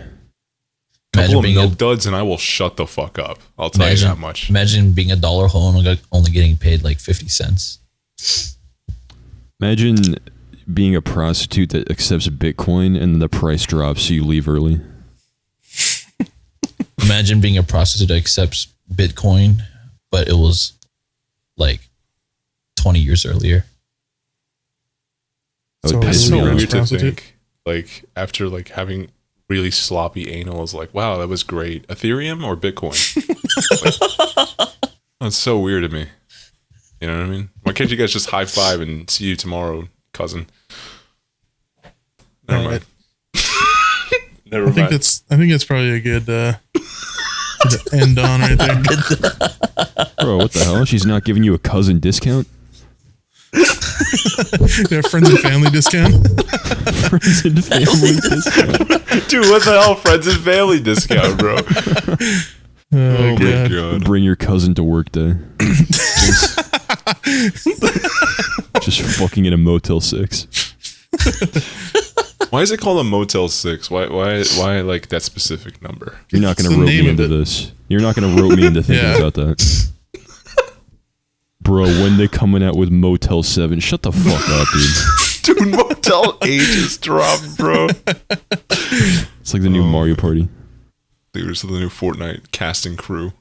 Couple of milk duds, and I will shut the fuck up. I'll tell you that much. Imagine being $1 hole and only getting paid like 50 cents. Imagine being a prostitute that accepts Bitcoin and the price drops, so you leave early. Imagine being a prostitute that accepts Bitcoin, but it was like 20 years earlier. It's so weird to think, like, after like having really sloppy anal is like, wow, that was great. Ethereum or Bitcoin? That's so weird to me. You know what I mean? Why can't you guys just high five and see you tomorrow, cousin? Never mind. Never mind. I think that's probably a good to end on right there. Bro, what the hell? She's not giving you a cousin discount? Yeah, friends and family discount. Friends and family discount. Dude, what the hell? Friends and family discount, bro. Oh my God. Bring your cousin to work day. Just fucking in a Motel 6. Why is it called a Motel 6? Why like that specific number? You're not going to rope me into this. You're not going to rope me into thinking about that. Bro, when they coming out with Motel 7, shut the fuck up, dude. Dude, Motel 8 just dropped, bro. It's like the new Mario Party. There's the new Fortnite casting crew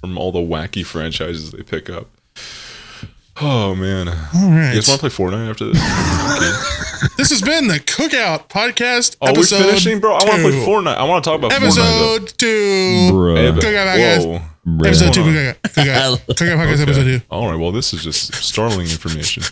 from all the wacky franchises they pick up. Oh, man. All right. You guys want to play Fortnite after this? Okay. This has been the Cookout Podcast. Oh, we're finishing, bro? I want to play Fortnite. I want to talk about episode Fortnite. 2. Bro. Cookout Podcast. Episode 2. Cookout Podcast. Episode 2. All right. Well, this is just startling information.